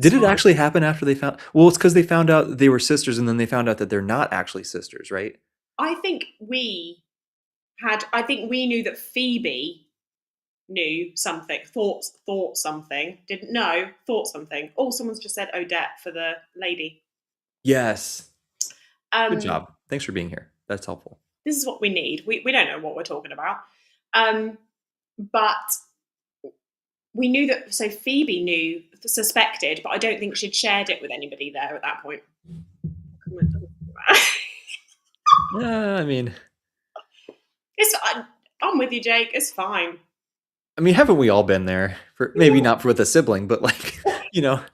Did it actually happen after they found? Well, it's because they found out they were sisters, and then they found out that they're not actually sisters, right? I think we knew that Phoebe knew something, thought something, didn't know, thought something. Oh, someone's just said Odette for the lady. Yes. Good job. Thanks for being here. That's helpful. This is what we need. We don't know what we're talking about. But we knew that, so Phoebe suspected, but I don't think she'd shared it with anybody there at that point. I mean, I'm with you, Jake. It's fine. I mean, haven't we all been there? Maybe not with a sibling, but like, you've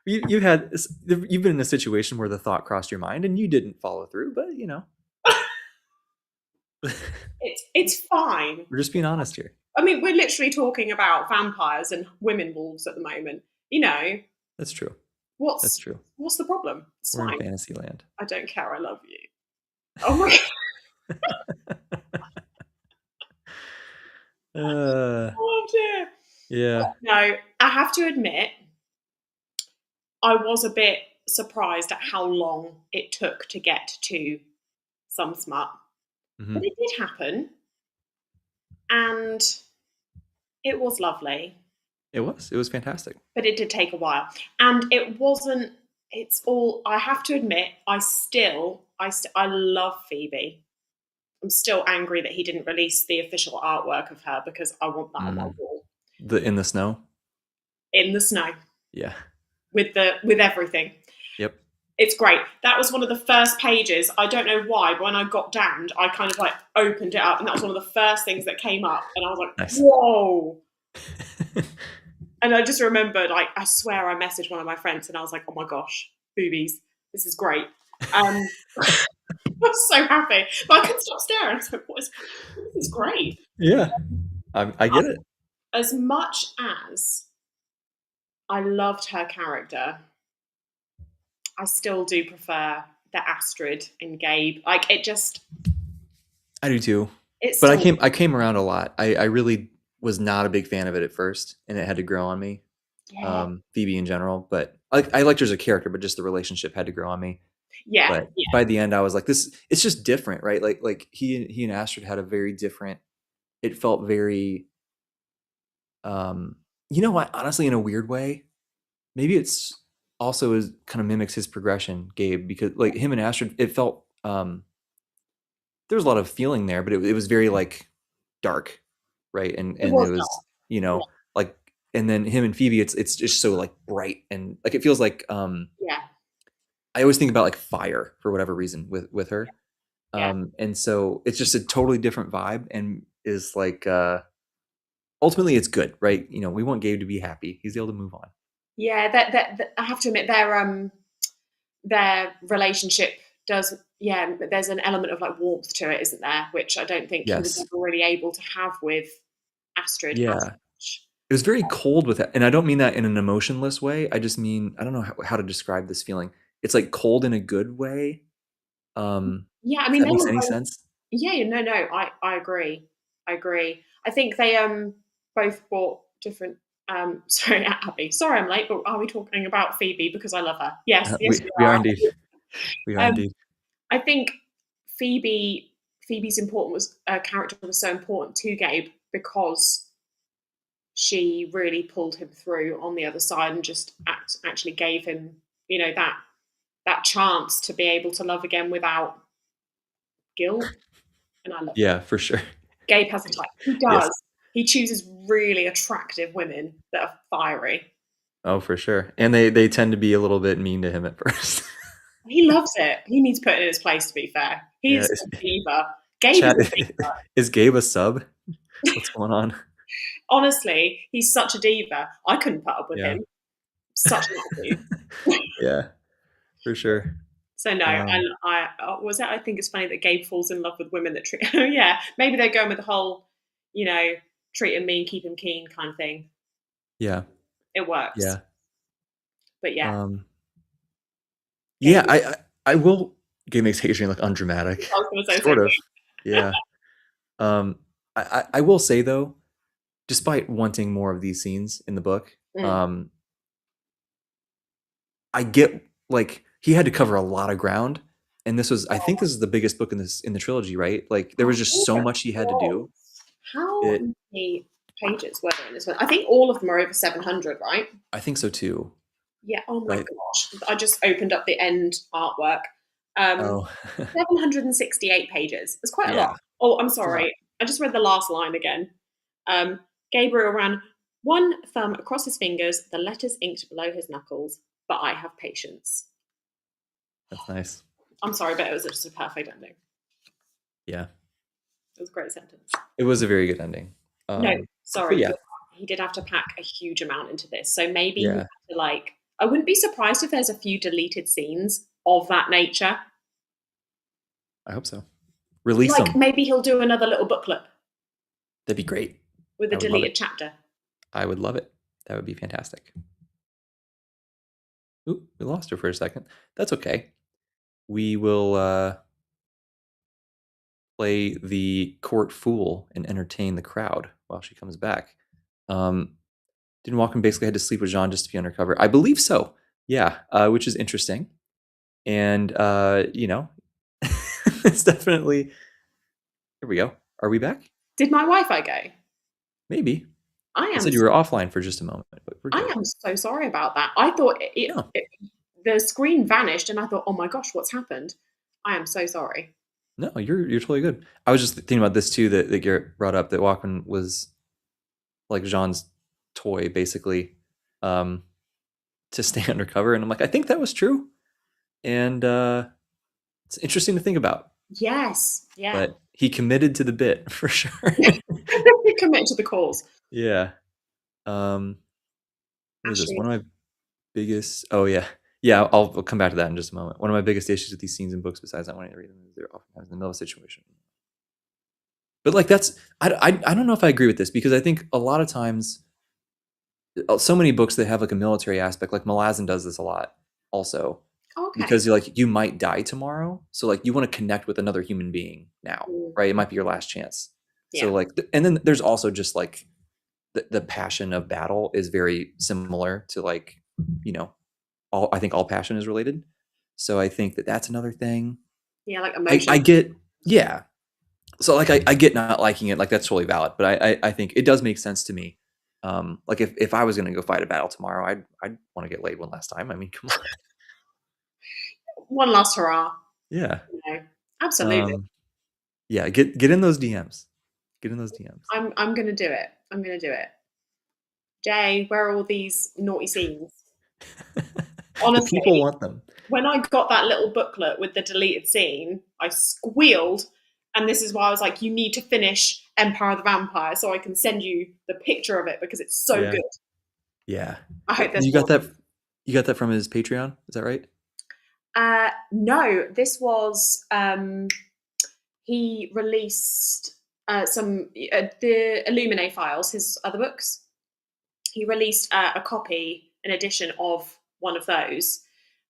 been in a situation where the thought crossed your mind and you didn't follow through, but it's fine. We're just being honest here. I mean, we're literally talking about vampires and women wolves at the moment. That's true. That's true. What's the problem? It's We're fine. in fantasy land. I don't care. I love you. Oh my god. Oh dear. Yeah. No, I have to admit, I was a bit surprised at how long it took to get to some smut. Mm-hmm. But it did happen. And it was lovely. It was fantastic. But it did take a while. And I have to admit, I love Phoebe. I'm still angry that he didn't release the official artwork of her because I want that on my wall. In the snow? In the snow. Yeah. With everything. Yep. It's great. That was one of the first pages. I don't know why, but when I got damned, I kind of like opened it up, and that was one of the first things that came up. And I was like, nice. Whoa. And I just remembered, like, I swear I messaged one of my friends and I was like, oh my gosh, boobies, this is great. I was so happy. But I couldn't stop staring. I was like, this is great. Yeah. I get it. As much as I loved her character, I still do prefer the Astrid and Gabe. Like, it just... I do too. But I came around a lot. I really was not a big fan of it at first, and it had to grow on me. Yeah. Phoebe in general, but I liked her as a character, but just the relationship had to grow on me. Yeah. But by the end, I was like, it's just different, right? Like he and Astrid had a very different. It felt very. You know what? Honestly, in a weird way, maybe it's also is kind of mimics his progression, Gabe, because like him and Astrid, it felt there was a lot of feeling there, but it was very like dark, right? And it was like, and then him and Phoebe, it's just so like bright and like it feels like I always think about like fire for whatever reason with her. And so it's just a totally different vibe and is like ultimately it's good, right? We want Gabe to be happy. He's able to move on. Yeah, that I have to admit their relationship there's an element of like warmth to it, isn't there? Which I don't think he was Yes. ever really able to have with Astrid as Yeah. much. It was very cold with it. And I don't mean that in an emotionless way. I just mean, I don't know how to describe this feeling. It's like cold in a good way. Yeah, I If mean that they makes were any both. sense. Yeah, no, no, I agree. I agree. I think they both brought different. Sorry, Abby. Sorry, I'm late. But are we talking about Phoebe because I love her? Yes, yes, we We are are. indeed. We are Um, indeed. I think Phoebe's important was character was so important to Gabe because she really pulled him through on the other side and just actually gave him, that chance to be able to love again without guilt. And I love Yeah, for sure. Gabe has a type. He Yes. does. He chooses really attractive women that are fiery. Oh, for sure. And they tend to be a little bit mean to him at first. He loves it. He needs put in his place, to be fair. Yeah. He's a diva. Gabe is Chat, a diva. is Gabe a sub? What's going on? Honestly, he's such a diva. I couldn't put up with Yeah. him. Such an attitude. Yeah, for sure. So no, and I think it's funny that Gabe falls in love with women that treat. Oh yeah, maybe they're going with the whole, you know, treat him mean, keep him keen kind of thing. Yeah. It works, Yeah. but yeah, Um, yeah, Gabe. I will. Gabe makes Hadrian look undramatic. I was going to say the Sort same of. thing. Yeah. I will say though, despite wanting more of these scenes in the book, Mm. I get like he had to cover a lot of ground, and I think this is the biggest book in the trilogy, right? Like there I was just think so it much he had to was. do. How It many pages were there in this one? I think all of them are over 700, right? I think so too. Yeah. Oh my But gosh! I just opened up the end artwork. Um, oh 768 pages. It's quite a lot. yeah, Oh, I'm it's a lot. sorry. I just read the last line again. Gabriel ran one thumb across his fingers, the letters inked below his knuckles. But I have patience. That's nice. I'm sorry, but it was just a perfect ending. Yeah, It was a great sentence. it was a very good ending. No, But sorry, yeah, he did have to pack a huge amount into this. So maybe he yeah, had to like. I wouldn't be surprised if there's a few deleted scenes of that nature. I hope so. Release Like them. maybe he'll do another little booklet That'd be great. with a I would love it. deleted chapter. I would love it. That would be fantastic. Ooh, we lost her for a second. That's okay. We will play the court fool and entertain the crowd while she comes back. Didn't Walken basically had to sleep with Jean just to be undercover? I believe so. Yeah, which is interesting. And it's definitely. Here we go. Are we back? Did my Wi-Fi go? Maybe. I It am. said you were offline for just a moment, but we're I good. am so sorry about that. I thought No, the screen vanished, and I thought, oh my gosh, what's happened? I am so sorry. no, you're totally good. I was just thinking about this too that Garrett brought up that Walkman was like Jean's toy, basically, to stay undercover, and I'm like, I think that was true, and it's interesting to think about. Yes, yeah. But he committed to the bit for sure. Commit to the cause. Yeah. Um, what is this? Ashley, One of my biggest. Oh yeah, yeah. I'll come back to that in just a moment. One of my biggest issues with these scenes in books, besides not wanting to read them, is they're oftentimes in the middle of a situation. But like that's I don't know if I agree with this because I think a lot of times, so many books that have like a military aspect, like Malazan does this a lot, also okay. because you're like you might die tomorrow, so like you want to connect with another human being now, Mm, right? It might be your last chance. So yeah, like, and then there's also just like the passion of battle is very similar to like you know all I think all passion is related. So I think that that's another thing. yeah, like I emotion. get yeah. So like I get not liking it, like that's totally valid, but I think it does make sense to me. Like if I was gonna go fight a battle tomorrow, I'd want to get laid one last time. I mean, come on. One last hurrah. Yeah. You know, absolutely. Um, yeah, get in those DMs. Get in those DMs. I'm gonna do it. I'm gonna do it. Jay, where are all these naughty scenes? The people Honestly, want them. when I got that little booklet with the deleted scene, I squealed. And this is why I was like, you need to finish Empire of the Vampire so I can send you the picture of it because it's so Yeah. good. Yeah. I hope there's You more. got that you got that from his Patreon, is that right? No, this was he released some the Illuminae files, his other books. He released a copy, an edition of one of those,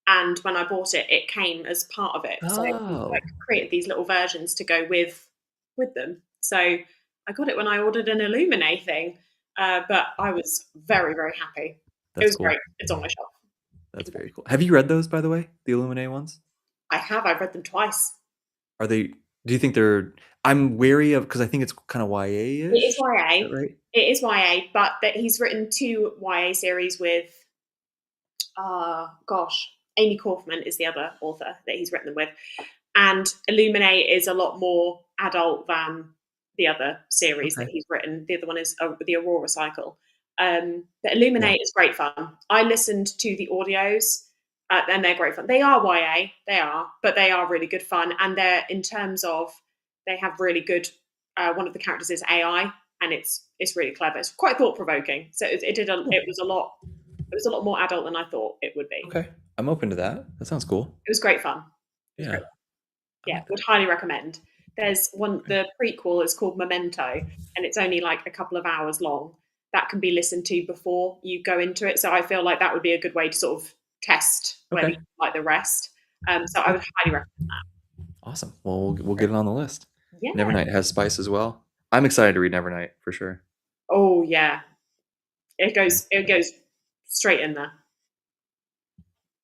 and when I bought it, it came as part of it. So he like Oh, created these little versions to go with them. So I got it when I ordered an Illuminae thing, but I was very very happy. It that's was great. cool. It's on my shelf. That's very cool. Have you read those, by the way? The Illuminae ones? I have. I've read them twice. Are they? Do you think they're? I'm wary of because I think it's kind of It is YA-ish. Is that YA. right? It is YA, but that he's written two YA series with, gosh, Amy Kaufman is the other author that he's written them with. And Illuminate is a lot more adult than the other series that Okay. he's written. The other one is the Aurora Cycle. But Yeah. Illuminate is great fun. I listened to the audios, and they're great fun. They are YA, they are, but they are really good fun. And they're in terms of they have really good. One of the characters is AI, and it's really clever. It's quite thought provoking. So Cool. it was a lot more adult than I thought it would be. Okay. I'm open to that. That sounds cool. It was great fun. It was Yeah. great. I Yeah, like would that. highly recommend. There's one, Okay. the prequel is called Memento, and it's only like a couple of hours long. That can be listened to before you go into it. So I feel like that would be a good way to sort of test whether you Okay. like the rest. So I Cool. would highly recommend Awesome. Well, we'll get it on the list. that. Yeah. Nevernight has spice as well. I'm excited to read Nevernight for sure. Oh yeah. It goes straight in there.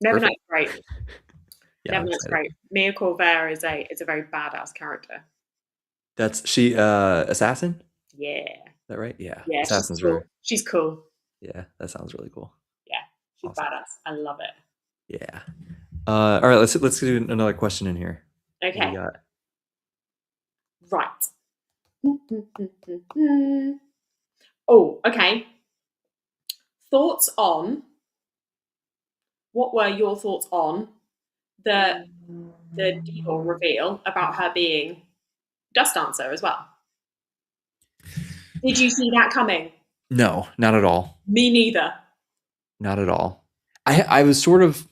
Perfect. Nevernight's great. Yeah, I'm Nevernight's excited. great. Mia Corvera is a very badass character. That's she Assassin? Yeah. Is that right? Yeah. Yeah, she's Assassin's cool. rare. She's cool. Yeah, that sounds really cool. Yeah, she's Awesome. badass. I love it. Yeah. All right, let's do another question in here. What do Okay. you got? Right. Oh, okay. Thoughts on what were your thoughts on the deal reveal about her being Dust Dancer as well? Did you see that coming? No, not at all. Me neither. Not at all. I was sort of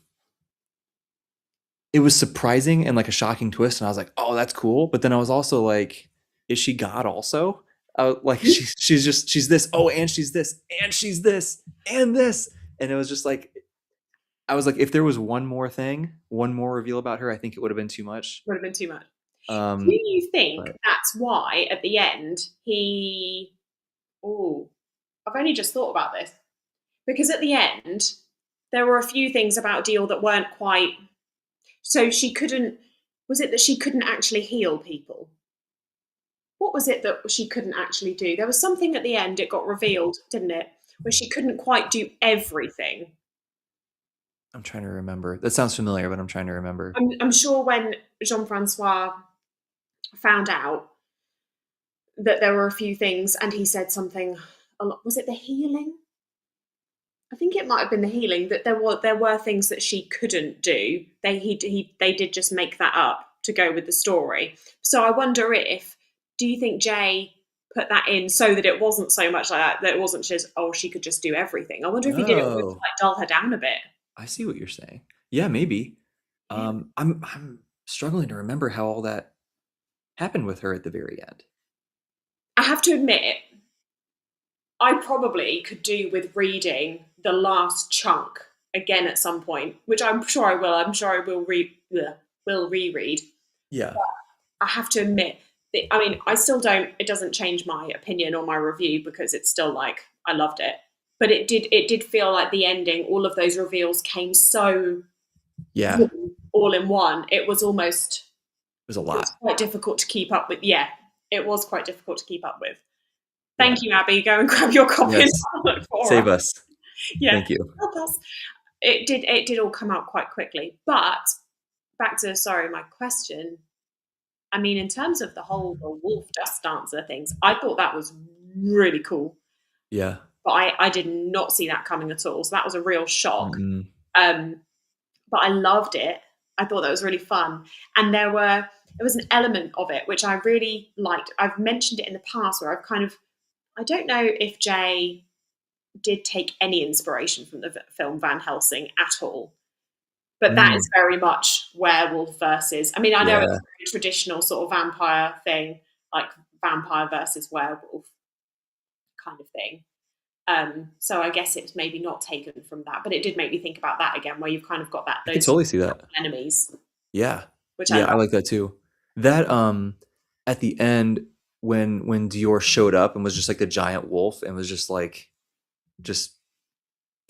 it was surprising and like a shocking twist, and I was like, "Oh, that's cool." But then I was also like, "Is she God also?" Like she's this. Oh, and she's this, and she's this, and this, and it was just like I was like, if there was one more thing, one more reveal about her, I think it would have been too much. Would have been too much. Do Um, you think but that's why at the end he? Oh, I've only just thought about this because at the end there were a few things about Deal that weren't quite. So she couldn't. Was it that she couldn't actually heal people? What was it that she couldn't actually do? There was something at the end, it got revealed, didn't it? Where she couldn't quite do everything. I'm trying to remember. That sounds familiar, but I'm trying to remember. I'm sure when Jean Francois found out that there were a few things and he said something, was it the healing? I think it might have been the healing that there were things that she couldn't do. They did just make that up to go with the story. So I wonder if do you think Jay put that in so that it wasn't so much like that it wasn't just she could just do everything. I wonder if he did it almost to Oh, like dull her down a bit. I see what you're saying. Yeah, maybe. Yeah. I'm struggling to remember how all that happened with her at the very end. I have to admit, I probably could do with reading the last chunk again at some point, which I'm sure I will. I'm sure I will reread. Yeah. I have to admit that, I mean, I still don't, it doesn't change my opinion or my review because it's still like, I loved it. But it did feel like the ending, all of those reveals came so Yeah. It all in one. It was almost, was a it was lot. quite difficult to keep up with. Yeah, it was quite difficult to keep up with. Yeah. Thank you, Abby. Go and grab your copy and Yes. have a look for Save us. us. Yeah, Thank you. help us. It did all come out quite quickly. But back to, sorry, my question. I mean, in terms of the whole the wolf dust dancer things, I thought that was really cool. Yeah. But I did not see that coming at all. So that was a real shock. Mm-mm. Um, but I loved it. I thought that was really fun. And there was an element of it which I really liked. I've mentioned it in the past where I've kind of I don't know if Jay did take any inspiration from the film Van Helsing at all. But that is Mm, very much werewolf versus. I mean, I know it's yeah. a very traditional sort of vampire thing, like vampire versus werewolf kind of thing. So I guess it's maybe not taken from that, but it did make me think about that again, where you've kind of got that I could those totally see that. enemies, Yeah. which I Yeah, I love. like that too. That at the end when Dior showed up and was just like the giant wolf and was just like just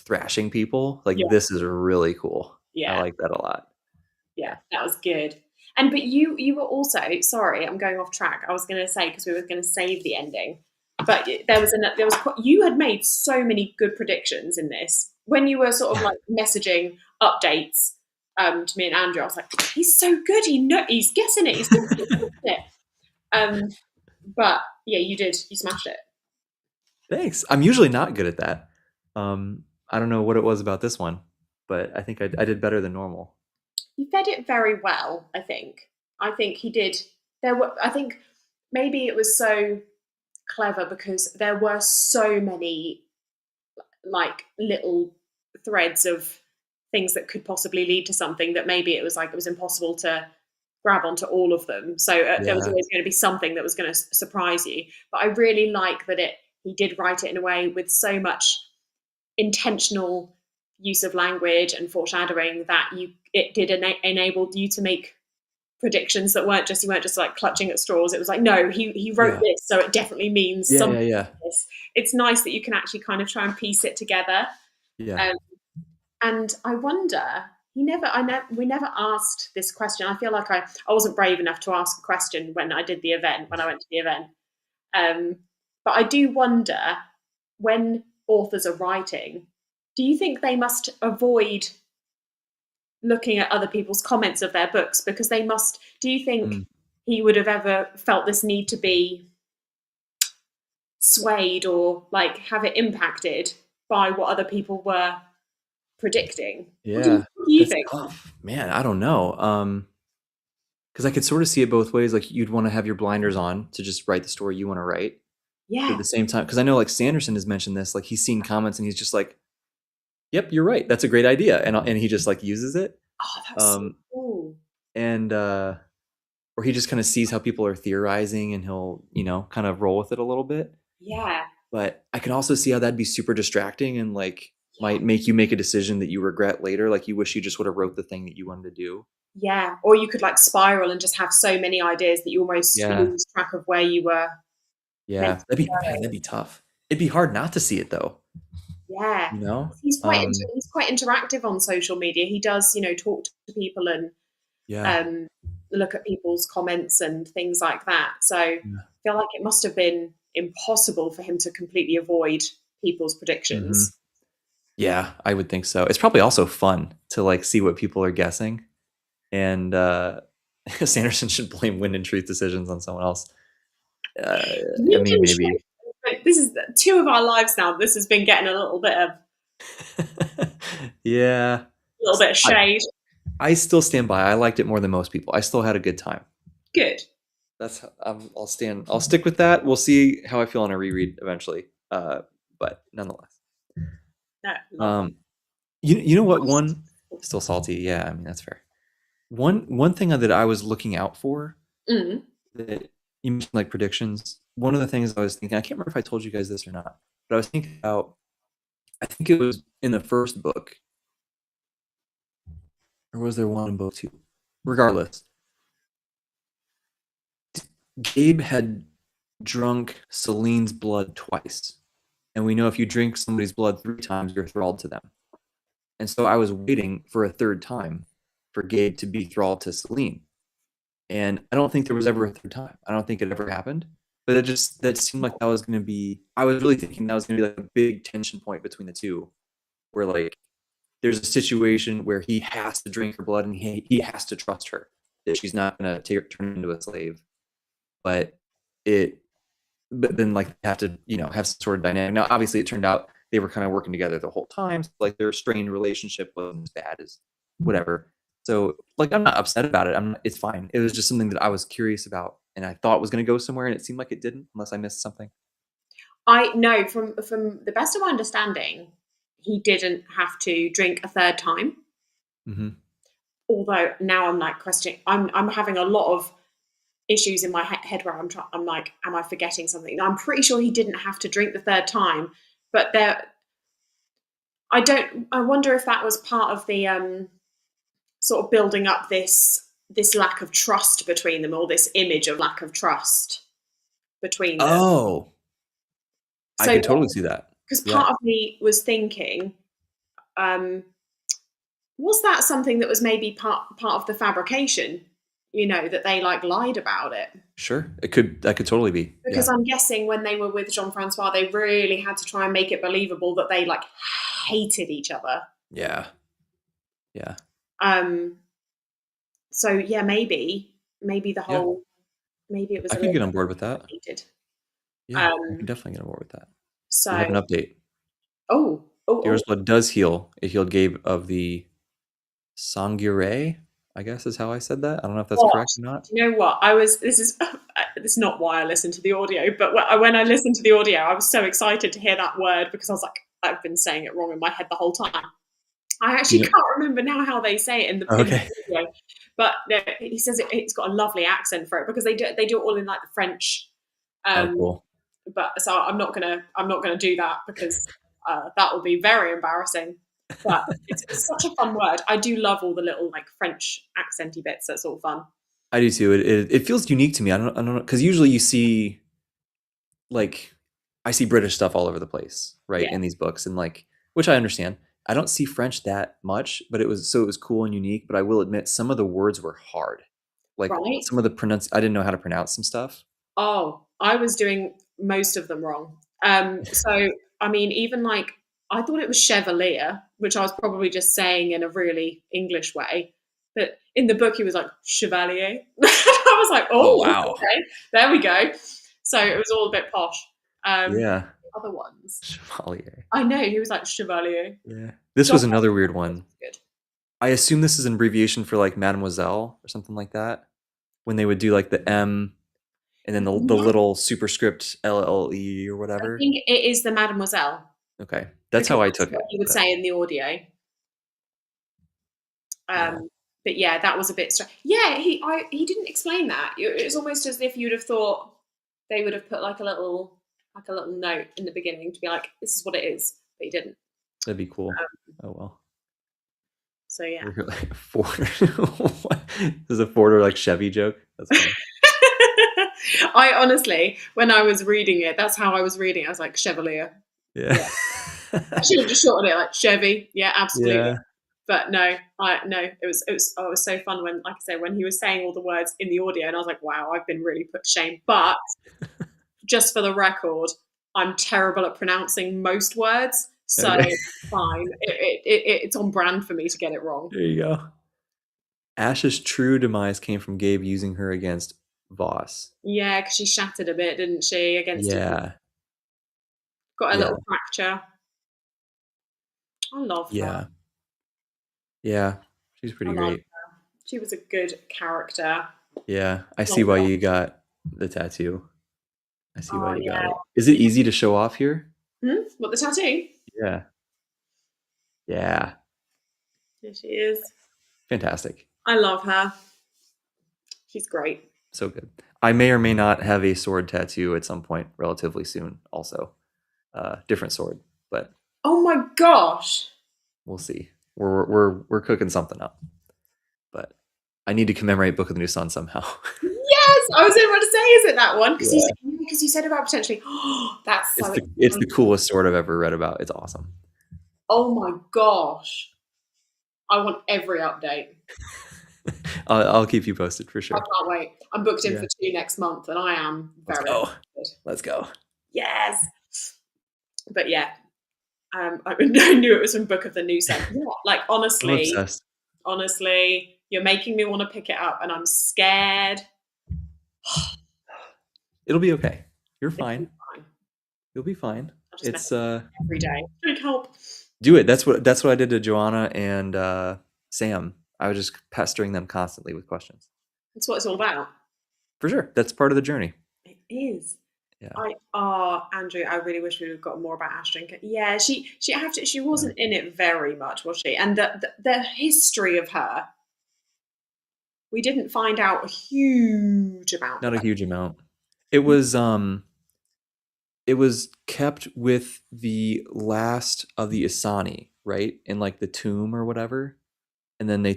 thrashing people, like Yeah, this is really cool. I yeah, like that a lot. yeah, Yeah. that was good. And but you were also, sorry, I'm going off track. I was going to say, because we were going to save the ending, but you had made so many good predictions in this when you were sort of Yeah. like messaging updates to me and Andrew. I was like, he's so good. He's guessing it. He's guessing it. He's guessing it. But yeah, you smashed it. Thanks. I'm usually not good at that. I don't know what it was about this one, but I think I did better than normal. He fed it very well, I think. I think he did. I think maybe it was so clever because there were so many like little threads of things that could possibly lead to something that maybe it was like it was impossible to grab onto all of them. So there was Yeah. always going to be something that was going to surprise you. But I really like that he did write it in a way with so much intentional use of language and foreshadowing that it did enable you to make predictions that weren't just you weren't just like clutching at straws. It was like, no, he wrote Yeah. this, so it definitely means Yeah, something yeah, yeah. like this. It's nice that you can actually kind of try and piece it together. Yeah. Um, and I wonder, we never asked this question. I feel like I wasn't brave enough to ask a question when I did the event, when I went to the event. Um, but I do wonder, when authors are writing, do you think they must avoid looking at other people's comments of their books because they must? Do you think Mm. he would have ever felt this need to be swayed or like have it impacted by what other people were predicting? Yeah. What do you That's think? tough. Man, I don't know. Because I could sort of see it both ways. Like you'd want to have your blinders on to just write the story you want to write. But at Yeah. the same time, because I know like Sanderson has mentioned this, like he's seen comments and he's just like, "Yep, you're right. That's a great idea," and he just like uses it. Oh, that's so Um, cool. and or he just kind of sees how people are theorizing and he'll kind of roll with it a little bit. Yeah. But I can also see how that'd be super distracting and like Yeah. might make you make a decision that you regret later. Like you wish you just would have wrote the thing that you wanted to do. Yeah. Or you could like spiral and just have so many ideas that you almost Yeah, lose track of where you were meant yeah. to be That'd going. be tough. It'd be hard not to see it though. Yeah. You know? He's quite interactive on social media. He does, talk to people and Yeah. um, look at people's comments and things like that. So I Yeah. feel like it must have been impossible for him to completely avoid people's hmm predictions. Yeah, I would think so. It's probably also fun to like see what people are guessing. And Sanderson should blame wind and truth decisions on someone else. Uh, I Wind mean, and maybe. Truth. This is two of our lives now. This has been getting Yeah. a little bit of I, shade. I still stand by. I liked it more than most people. I still had a good time. Good. I'll stand. I'll stick with that. We'll see how I feel on a reread eventually. But nonetheless, No, love um, you know what? One still salty. Yeah, I mean that's fair. One thing that I was looking out for that. Mm. that you mentioned like predictions. One of the things I was thinking, I can't remember if I told you guys this or not, but I was thinking about. I think it was in the first book, or was there one in book two? Regardless, Gabe had drunk Celine's blood twice. And we know if you drink somebody's blood 3 times, you're thralled to them. And so I was waiting for a third time for Gabe to be thralled to Celine. And I don't think there was ever a third time. I don't think it ever happened. But that seemed like that was going to be, I was really thinking that was going to be like a big tension point between the two, where like there's a situation where he has to drink her blood and he has to trust her that she's not going to turn into a slave. But it but then like have to have some sort of dynamic. Now obviously it turned out they were kind of working together the whole time, so like their strained relationship wasn't as bad as whatever. So like I'm not upset about it. It's fine. It was just something that I was curious about and I thought was going to go somewhere and it seemed like it didn't, unless I missed something. I know from the best of my understanding, he didn't have to drink a third time. Mm-hmm. although now I'm like questioning, I'm having a lot of issues in my head where I'm like, am I forgetting something? I'm pretty sure he didn't have to drink the third time, but I wonder if that was part of the sort of building up this lack of trust between them, or this image of lack of trust between them. Oh, I So could totally see that. because Yeah, part of me was thinking, um, was that something that was maybe part of the fabrication? That they like lied about it. sure. That could totally be. Because Yeah, I'm guessing when they were with Jean-Francois, they really had to try and make it believable that they like hated each other. yeah, yeah, Um, so yeah, maybe the yeah. whole maybe it was I a could little get on bit board with that. complicated. Yeah, I can Um, definitely get on board with that. We so have an update. oh oh The oh Earth's blood does heal. It healed Gabe of the Sangire, I guess is how I said that. I don't know if that's what? correct or not. Do you know what? I was. This is not why I listened to the audio, but when I listened to the audio, I was so excited to hear that word because I was like, I've been saying it wrong in my head the whole time. I actually You know, can't remember now how they say it in the okay. video, but no, he says it's got a lovely accent for it because they do it all in like the French. Oh, Um, cool. but so I'm not gonna do that because that will be very embarrassing. But it's such a fun word. I do love all the little like French accenty bits. That's all fun. I do too. It feels unique to me. I don't know because usually you see like I see British stuff all over the place, right, Yeah, in these books, and like which I understand. I don't see French that much, but it was cool and unique. But I will admit some of the words were hard. Like right. some of the pronounce I didn't know how to pronounce some stuff. Oh, I was doing most of them wrong. So I mean, even like I thought it was chevalier, which I was probably just saying in a really English way. But in the book, he was like chevalier. I was like, Oh oh, wow. okay, there we go. So it was all a bit posh. Yeah. Other ones, Chevalier. I know he was like chevalier. Yeah. This John was another weird was one. good. I assume this is an abbreviation for like Mademoiselle or something like that. When they would do like the M and then the Yeah, little superscript LLE or I whatever. think it is the mademoiselle Okay. That's because how I that's took what it. he would But say in the audio. yeah. But yeah, that was a bit strange. Yeah, he didn't explain that. It was almost as if you'd have thought they would have put like a little note in the beginning to be like, this is what it is, but he didn't. That'd be cool. Um, Oh well. so yeah. We're like Ford. What? This is a Ford or like Chevy joke. That's funny. I honestly, when I was reading it, that's how I was reading it. I was like, Chevalier. Yeah. Yeah. I should have just shortened it like Chevy. Yeah, absolutely. Yeah. But no, it was so fun when, like I said, when he was saying all the words in the audio, and I was like, wow, I've been really put to shame. But just for the record, I'm terrible at pronouncing most words, so Okay. fine. It's on brand for me to get it wrong. There you go. Ash's true demise came from Gabe using her against Voss. Yeah, because she shattered a bit, didn't she? Against him, Yeah. got a Yeah. little fracture. I love her. Yeah. Yeah. She's I pretty like. great. She was a good character. Yeah. I see Love why her. you got the tattoo. I see why Oh you got yeah. it. Is it easy to show off here? What, the tattoo? Yeah. Yeah. Here she is. Fantastic. I love her. She's great. So good. I may or may not have a sword tattoo at some point relatively soon also. Different sword, but Oh my gosh. we'll see. We're cooking something up. But I need to commemorate Book of the New Sun somehow. Yes, I was about to say, is it that one? Because Yeah. you said about potentially. Oh, that's It's so the exciting. coolest sword I've ever read about. It's awesome. Oh my gosh. I want every update. I'll keep you posted for I sure. can't wait. I'm booked in Yeah. for 2 next month, and I am Let's very go. excited. Let's go. Yes. But yeah, I knew it was from Book of the New Sun. Yeah, like I'm obsessed. honestly, you're making me want to pick it up, and I'm scared. It'll be okay. You're It'll be fine. fine. You'll be fine. I'll just It's message every day. Like, help. do it. That's what I did to Joanna and Sam. I was just pestering them constantly with questions. That's what it's all about. For sure. That's part of the journey. It is. Yeah. Andrew, I really wish we'd have got more about Astrid. Yeah, she Yeah. wasn't in it very much, was she? And the history of her we didn't find out a huge amount Not a about. huge amount. It was kept with the last of the Asani, right? In like the tomb or whatever. And then the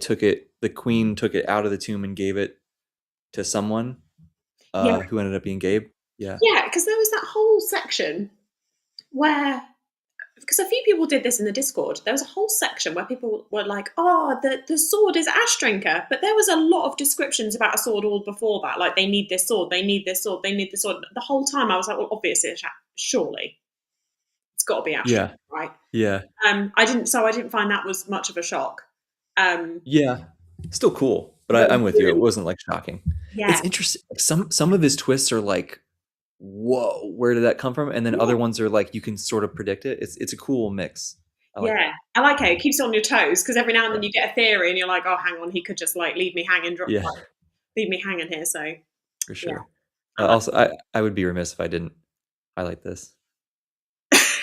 queen took it out of the tomb and gave it to someone Yeah, who ended up being Gabe. Yeah. yeah, because there was that whole section where, because a few people did this in the Discord, there was a whole section where people were like, oh, the sword is Ash Drinker. But there was a lot of descriptions about a sword all before that. Like, they need this sword, they need this sword, they need this sword. The whole time I was like, well, obviously, surely it's got to be Ash Drinker, Yeah. right? Yeah. I didn't find that was much of a shock. Yeah. Still cool. But But I'm with you. It really, wasn't like shocking. yeah, It's interesting. Some of his twists are like, whoa, where did that come from? And then yeah, other ones are like you can sort of predict it. It's a cool mix. I like yeah. that. I like how it keeps you on your toes, because every now and Yeah. then you get a theory and you're like, oh, hang on, he could just like leave me hanging, Yeah, leave me hanging here. So for yeah, sure. I like Also, I would be remiss if I didn't highlight this. Just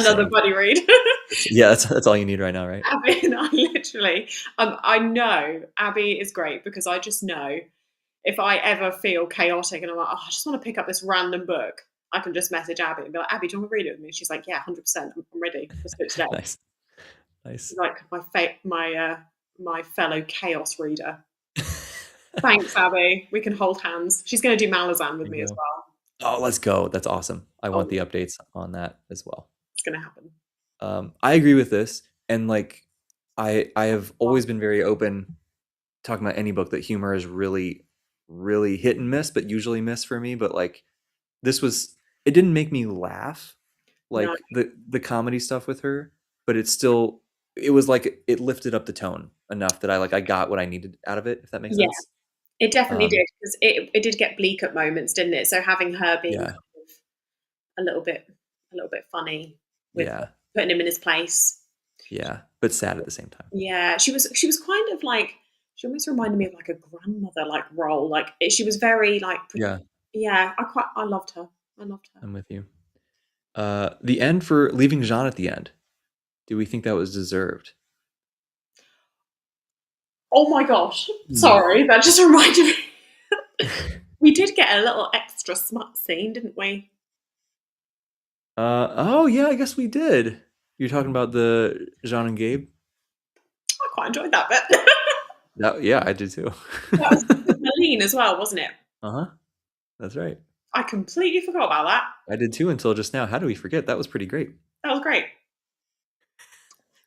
another saying. buddy read. Yeah, that's all you need right now, right? Abby and I literally, I know Abby is great, because I just know if I ever feel chaotic and I'm like, oh, I just want to pick up this random book, I can just message Abby and be like, Abby, do you want to read it with me? She's like, yeah, 100%. I'm ready. Let's do it today. Nice, nice. She's like my fellow chaos reader. Thanks, Abby. We can hold hands. She's going to do Malazan with There me you as go. well. Oh, let's go. That's awesome. I want Oh, the updates on that as well. it's going to happen. I agree with this, and like, I have always been very open talking about any book that humor is really, really hit and miss, but usually miss for me. But like, this was, it didn't make me laugh No, like the comedy stuff with her, but it was like it lifted up the tone enough that I got what I needed out of it, if that makes yeah, sense. it definitely Um, did, because it did get bleak at moments, didn't it? So having her being yeah, kind of a little bit funny with yeah, putting him in his place. yeah, but sad at the same time. Yeah, she was kind of like, she almost reminded me of like a grandmother like role. Like she was very like, Yeah, yeah, I loved her. I loved her. I'm with you. The end for leaving Jean at the end. Do we think that was deserved? Oh my gosh, Hmm. sorry, that just reminded me. We did get a little extra smut scene, didn't we? Oh yeah, I guess we did. You're talking about the Jean and Gabe? I quite enjoyed that bit. Yeah, I did too. That was with Malene as well, wasn't it? Uh-huh. That's right. I completely forgot about that. I did too until just now. How do we forget? That was pretty great. That was great.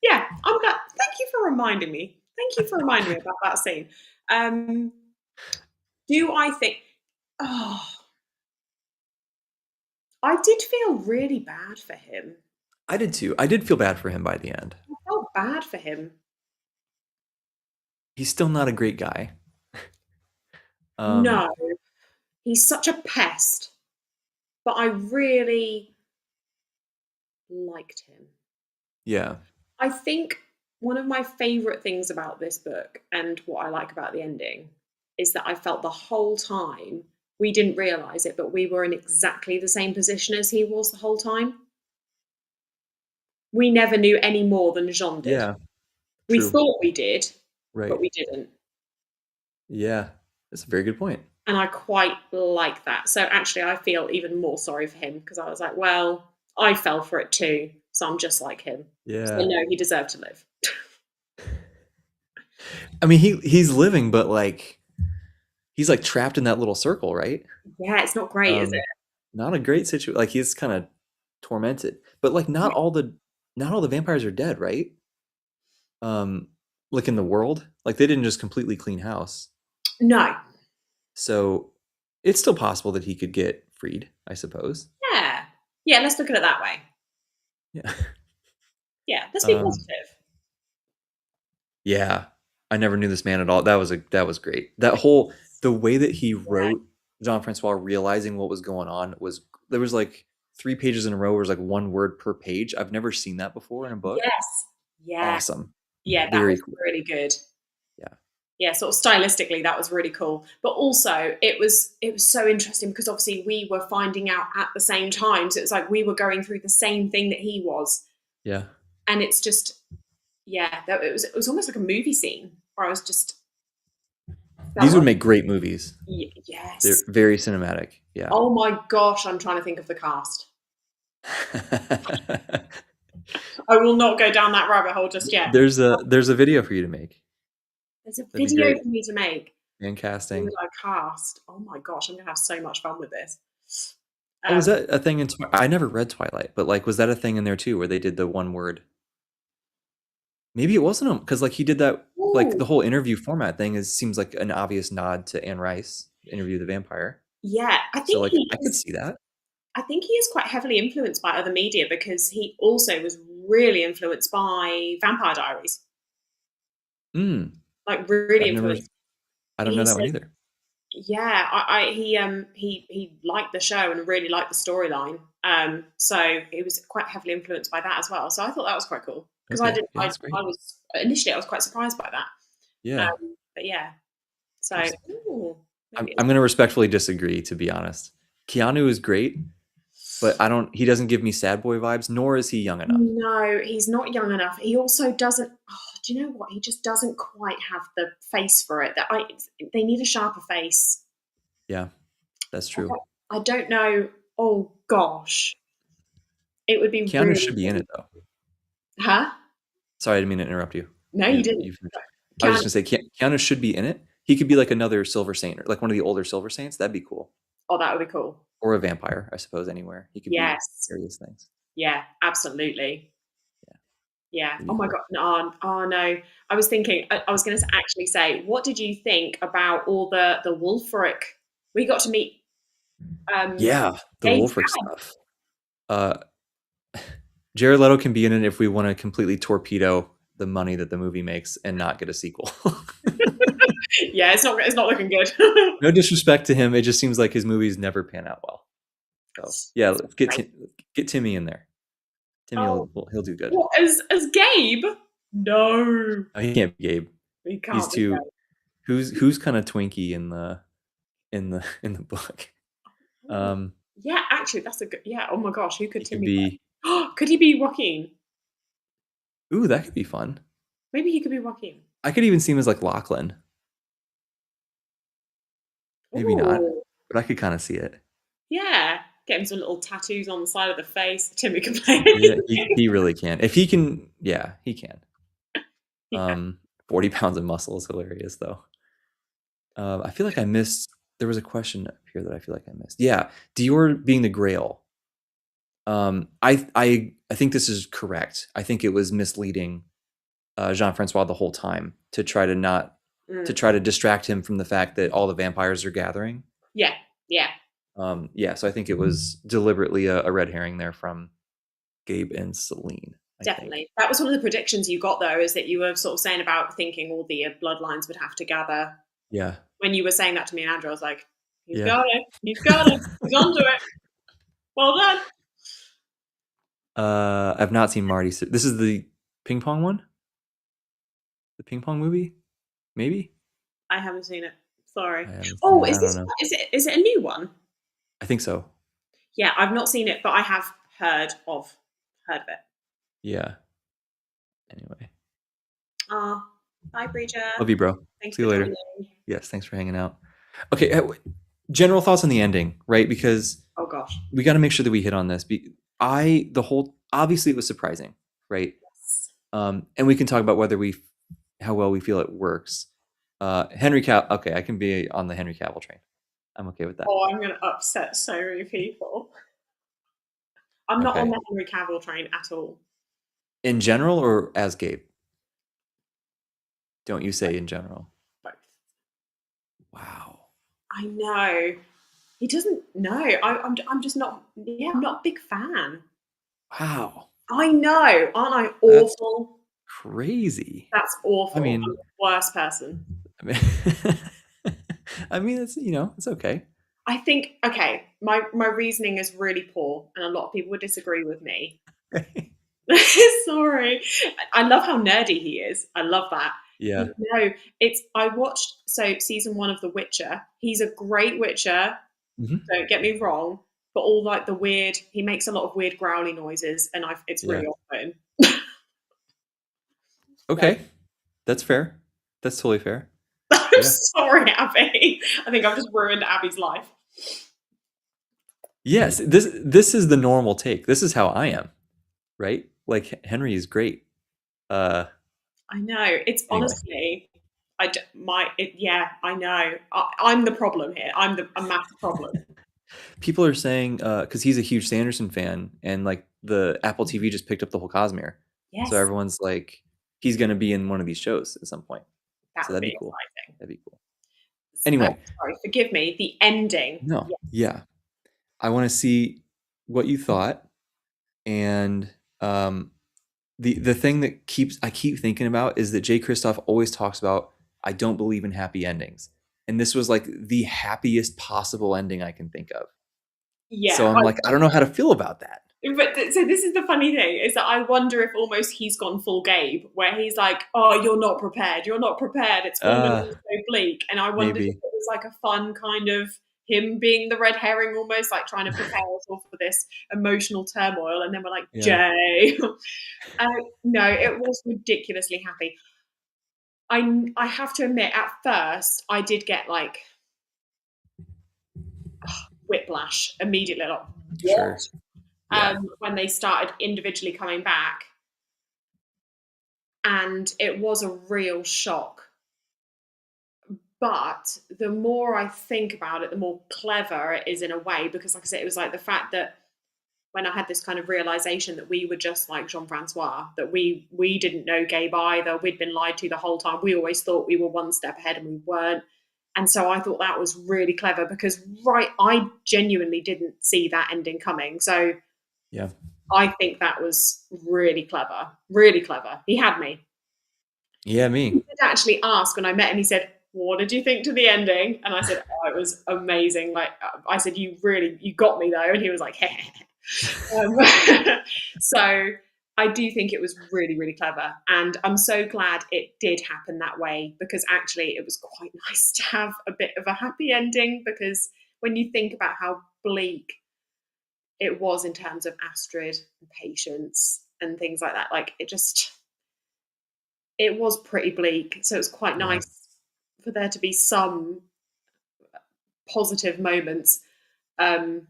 Yeah, I'm glad. Thank you for reminding me. Thank you for reminding me about that scene. Um, do I think? Oh, I did feel really bad for him. I did too. I did feel bad for him by the end. I felt bad for him. He's still not a great guy. Um, No, he's such a pest, but I really liked him. yeah. I think one of my favorite things about this book, and what I like about the ending, is that I felt the whole time we didn't realize it, but we were in exactly the same position as he was the whole time. We never knew any more than Jean did. Yeah. We True. thought we did, but Right. we didn't. Yeah. That's a very good point. And I quite like that. So actually, I feel even more sorry for him, because I was like, well, I fell for it too. So I'm just like him. So Yeah. no, he deserved to live. I mean, he's living, but like he's like trapped in that little circle, right? Yeah, it's not great, is it? Um, Not a great situation. Like he's kind of tormented, but like not all the vampires are dead, right? Um, like in the world, like they didn't just completely clean house. No. So it's still possible that he could get freed, I suppose. Yeah. Yeah, let's look at it that way. Yeah. Yeah, let's be Um, positive. yeah. I never knew this man at all. That was great. The way that he Yeah. wrote Jean-Francois realizing what was going on was there was like 3 pages in a row where it was like one word per page. I've never seen that before in a book. Yes. Yeah. Awesome. Yeah, that Very was cool. really good. Yeah. Yeah, sort of stylistically, that was really cool. But also, it was so interesting, because obviously we were finding out at the same time. So it was like we were going through the same thing that he was, Yeah. and it's just, yeah, it was almost like a movie scene where I was just That These would one. make great movies. They're Yes. very cinematic. Yeah. Oh my gosh, I'm trying to think of the cast. I will not go down that rabbit hole just yet. There's a video for you to make. There's a That'd be video great. for me to make. And Who casting. would I cast? Oh my gosh, I'm gonna have so much fun with this. Oh, was Um, that a thing in I never read Twilight, but like was that a thing in there too where they did the one word? Maybe it wasn't him because like he did that like ooh, the whole interview format thing is seems like an obvious nod to Anne Rice, Interview with the Vampire. yeah, So like I could see that. I think he is quite heavily influenced by other media because he also was really influenced by Vampire Diaries. Mm, Like really I've never influenced. I don't know He that one said, either. yeah, he liked the show and really liked the storyline. So he was quite heavily influenced by that as well. So I thought that was quite cool because I Okay. did Yeah, that's great. I was initially I was quite surprised by that. Yeah. But yeah, so Interesting. ooh, I'm maybe I'm gonna respectfully disagree, to be honest. Keanu is great, but he doesn't give me sad boy vibes, nor is he young enough. no, he's not young enough. He also doesn't. Oh, do you know what? He just doesn't quite have the face for it. They need a sharper face. Yeah, that's I true. don't, I don't know. Oh gosh, it would be Keanu really, should be in it though. huh? Sorry, I didn't mean to interrupt you. No, you You didn't. you finish. I was Can just gonna say Keanu should be in it. He could be like another Silver Saint, or like one of the older Silver Saints. That'd be cool. oh, that would be cool. Or a vampire, I suppose. Anywhere he could be Yes, various things. yeah, absolutely. Yeah, Yeah. that'd Oh be my cool. god. No, oh no. I was thinking. I was going to actually say, what did you think about all the Wolfric? We got to meet um, Yeah, the Gabe's Wolfric stuff. Uh, Jared Leto can be in it if we want to completely torpedo the money that the movie makes and not get a sequel. yeah, it's not looking good. No disrespect to him, it just seems like his movies never pan out well. So yeah, It's let's great. get Timmy in there. Timmy Oh, he'll do good. what as Gabe? No, Oh, he can't be Gabe. he He's can't be too Gabe. who's kind of Twinkie in the book. Ooh. Um, Yeah, actually, that's a good. Yeah. Oh my gosh, who could he could Timmy be. play? Could he be Joaquin? Ooh, that could be fun. Maybe he could be Joaquin. I could even see him as like Lachlan. Maybe not, Oh, but I could kind of see it. yeah. Get him some little tattoos on the side of the face. Timmy can play Yeah, anything. he really can. If he can, yeah, he can. Yeah. 40 pounds of muscle is hilarious though. I feel like I missed. There was a question up here that I feel like I missed. Yeah, Dior being the Grail. I think this is correct. I think it was misleading Jean-Francois the whole time to try to not to Mm. try to distract him from the fact that all the vampires are gathering. Yeah. Yeah. Yeah, so I think it was deliberately a red herring there from Gabe and Celine, I think. Definitely. That was one of the predictions you got, though, is that you were sort of saying about thinking all the bloodlines would have to gather. Yeah. When you were saying that to me and Andrew, I was like, he's Yeah. got it. He's got it. He's onto it. Well done. I've not seen Marty. This is the ping pong one? The ping pong movie? Maybe? I haven't seen it. Sorry. I haven't seen Oh, it. I don't know. is it a new one? I think so. Yeah, I've not seen it, but I have heard of it. Yeah. Anyway. Bye, Bridger. Love you, bro. Thanks See for you later. joining. Yes, thanks for hanging out. Okay, general thoughts on the ending, right? Because Oh gosh. we got to make sure that we hit on this. Obviously it was surprising, right? Yes. And we can talk about how well we feel it works. Henry Cavill. Okay, I can be on the Henry Cavill train. I'm okay with that. Oh, I'm going to upset so many people. I'm not Okay. on the Henry Cavill train at all. In general or as Gabe? Don't you say in general? Both. Wow. I know. He doesn't know. I'm just not. Yeah, I'm not a big fan. Wow. I know. Aren't I That's awful? crazy. That's awful. I I'm mean, the worst person. I mean, it's okay. I think. Okay, my reasoning is really poor, and a lot of people would disagree with me. Sorry. I love how nerdy he is. I love that. Yeah. No, I watched season 1 of The Witcher. He's a great Witcher. Mhm. Don't get me wrong, but all like the weird, he makes a lot of weird growly noises, and it's Yeah. really off-putting. Okay. That's fair. That's totally fair. Yeah. sorry, Abby. I think I've just ruined Abby's life. Yes, this is the normal take. This is how I am, right? Like Henry is great. Uh, I know. It's anyway, honestly, yeah, I know. I'm the problem here. I'm a massive problem. people are saying because he's a huge Sanderson fan, and like the Apple TV just picked up the whole Cosmere, so Yes, everyone's like, he's going to be in one of these shows at some point. that So would that'd be be cool. exciting. That'd be cool. Anyway, Sorry, forgive me. The ending. no, Yes. yeah, I want to see what you thought, and um, the thing that I keep thinking about is that Jay Kristoff always talks about, I don't believe in happy endings, and this was like the happiest possible ending I can think of. Yeah. So I'm like, I don't know how to feel about that. So this is the funny thing is that I wonder if almost he's gone full Gabe, where he's like, "Oh, you're not prepared. You're not prepared. It's all going to be so bleak." And I wondered if it Maybe. was like a fun kind of him being the red herring, almost like trying to prepare us all for this emotional turmoil. And then we're like, Yeah. Jay. No, it was ridiculously happy. I have to admit, at first, I did get like whiplash immediately. Like, what? Sure. Yeah. When they started individually coming back. And it was a real shock. But the more I think about it, the more clever it is in a way, because, like I said, it was like the fact that when I had this kind of realization that we were just like Jean Francois, that we didn't know Gabe either, we'd been lied to the whole time. We always thought we were one step ahead and we weren't. And so I thought that was really clever because, I genuinely didn't see that ending coming. So Yeah. I think that was really clever, really clever. He had me. Yeah, He me. did actually ask when I met him, he said, "What did you think to the ending?" And I said, "Oh, it was amazing." Like, I said, you got me though." And he was like, um, so I do think it was really, really clever. And I'm so glad it did happen that way, because actually it was quite nice to have a bit of a happy ending, because when you think about how bleak it was in terms of Astrid and Patience and things like that, like it was pretty bleak. So it was quite Yeah. nice for there to be some positive moments. Um,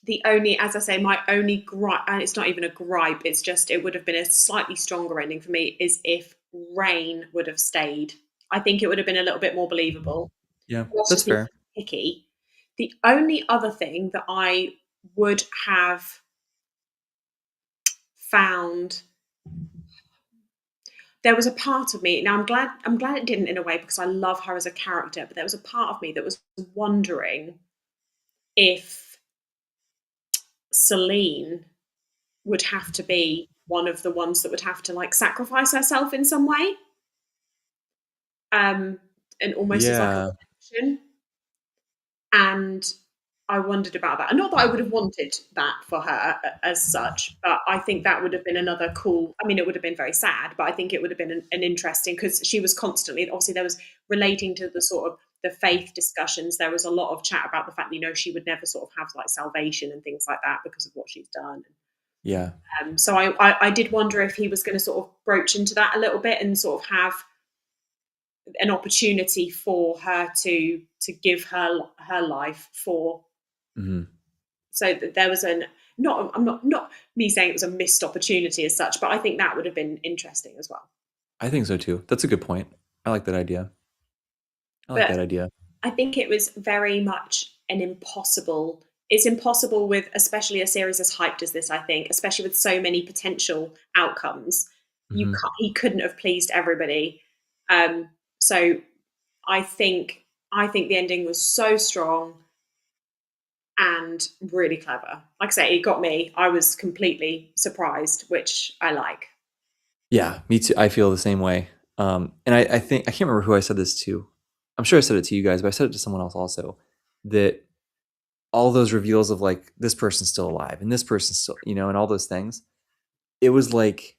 the only, as I say, my only gripe, and it's not even a gripe, it's just it would have been a slightly stronger ending for me, is if Rain would have stayed. I think it would have been a little bit more believable. Yeah. That's That's just being fair. picky. The only other thing that I would have found, there was a part of me, now I'm glad it didn't in a way, because I love her as a character, but there was a part of me that was wondering if Celine would have to be one of the ones that would have to like sacrifice herself in some way, and almost as like a Yeah. redemption. And I wondered about that. And not that I would have wanted that for her as such, but I think that would have been another cool. I mean, it would have been very sad, but I think it would have been an interesting, because she was constantly, obviously, there was relating to the sort of the faith discussions. There was a lot of chat about the fact that, she would never sort of have like salvation and things like that because of what she's done. Yeah. So I did wonder if he was going to sort of broach into that a little bit and sort of have an opportunity for her to give her life for. Hmm. So that there was I'm not me saying it was a missed opportunity as such, but I think that would have been interesting as well. I think so too. That's a good point. I like that idea. I like But that idea. I think it was very much an impossible. It's impossible with, especially a series as hyped as this. I think, especially with so many potential outcomes, Hmm. he couldn't have pleased everybody. So I think the ending was so strong and really clever. Like I say, it got me. I was completely surprised, which I like. Yeah, me too. I feel the same way. And I think I can't remember who I said this to. I'm sure I said it to you guys, but I said it to someone else also. That all those reveals of like this person's still alive and this person's still, and all those things. It was like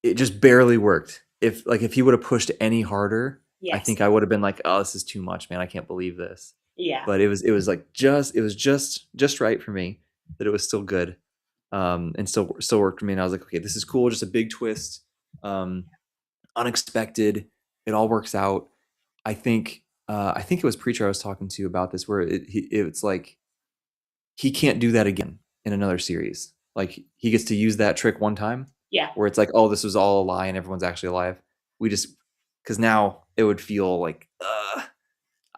it just barely worked. If he would have pushed any harder, I Yes. think I would have been like, oh, this is too much, man. I can't believe this. Yeah. But it was like just right for me that it was still good. And still worked for me. And I was like, okay, this is cool. Just a big twist, unexpected. it all works out. I think it was Preacher I was talking to about this, where it's like he can't do that again in another series. Like he gets to use that trick one time, Yeah. where it's like, oh, this was all a lie and everyone's actually alive. We just because now it would feel like, I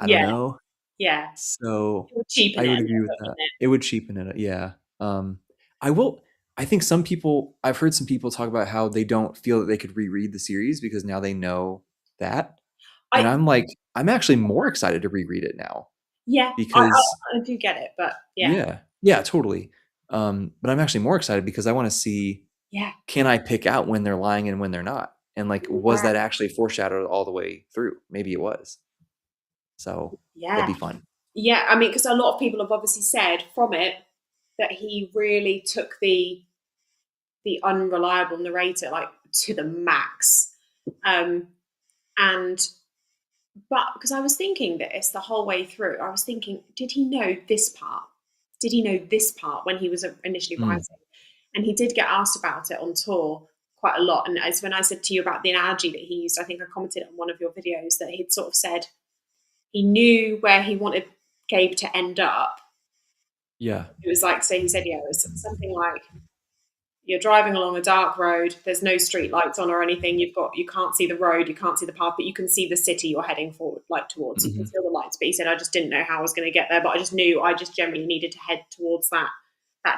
don't Yeah. know. Yeah. So It would cheapen I it a would little agree with bit, that. wouldn't it? It would cheapen it. Yeah. I will. I think some people. I've heard some people talk about how they don't feel that they could reread the series because now they know that, and I I'm like, I'm actually more excited to reread it now yeah, because I do get it, but yeah. yeah, yeah, totally. But I'm actually more excited because I want to see, Yeah. can I pick out when they're lying and when they're not, and like, was Yeah. that actually foreshadowed all the way through? Maybe it was. So that'd Yeah. be fun. Yeah, I mean, because a lot of people have obviously said from it that he really took the unreliable narrator like to the max. Um, and but because I was thinking this the whole way through, I was thinking, did he know this part? Did he know this part when he was initially Mm, writing? And he did get asked about it on tour quite a lot. And as when I said to you about the analogy that he used, I think I commented on one of your videos that he'd sort of said he knew where he wanted Gabe to end up. yeah, It was like, so he said, yeah, it was something like you're driving along a dark road, there's no street lights on or anything, you can't see the road, you can't see the path, but you can see the city you're heading forward, like towards. You can hmm see all the lights. But he said, I just didn't know how I was going to get there, but I just knew I just generally needed to head towards that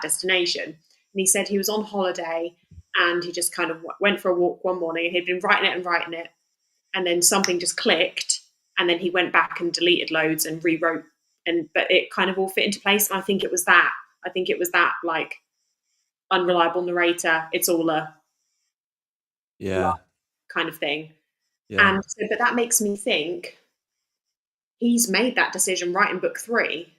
destination. And he said he was on holiday and he just kind of went for a walk one morning and he'd been writing it, and then something just clicked, and then he went back and deleted loads and rewrote, and but it kind of all fit into place. And I think it was that. I think it was that like unreliable narrator. It's all a lie yeah, kind of thing. yeah, And so, but that makes me think he's made that decision writing book three.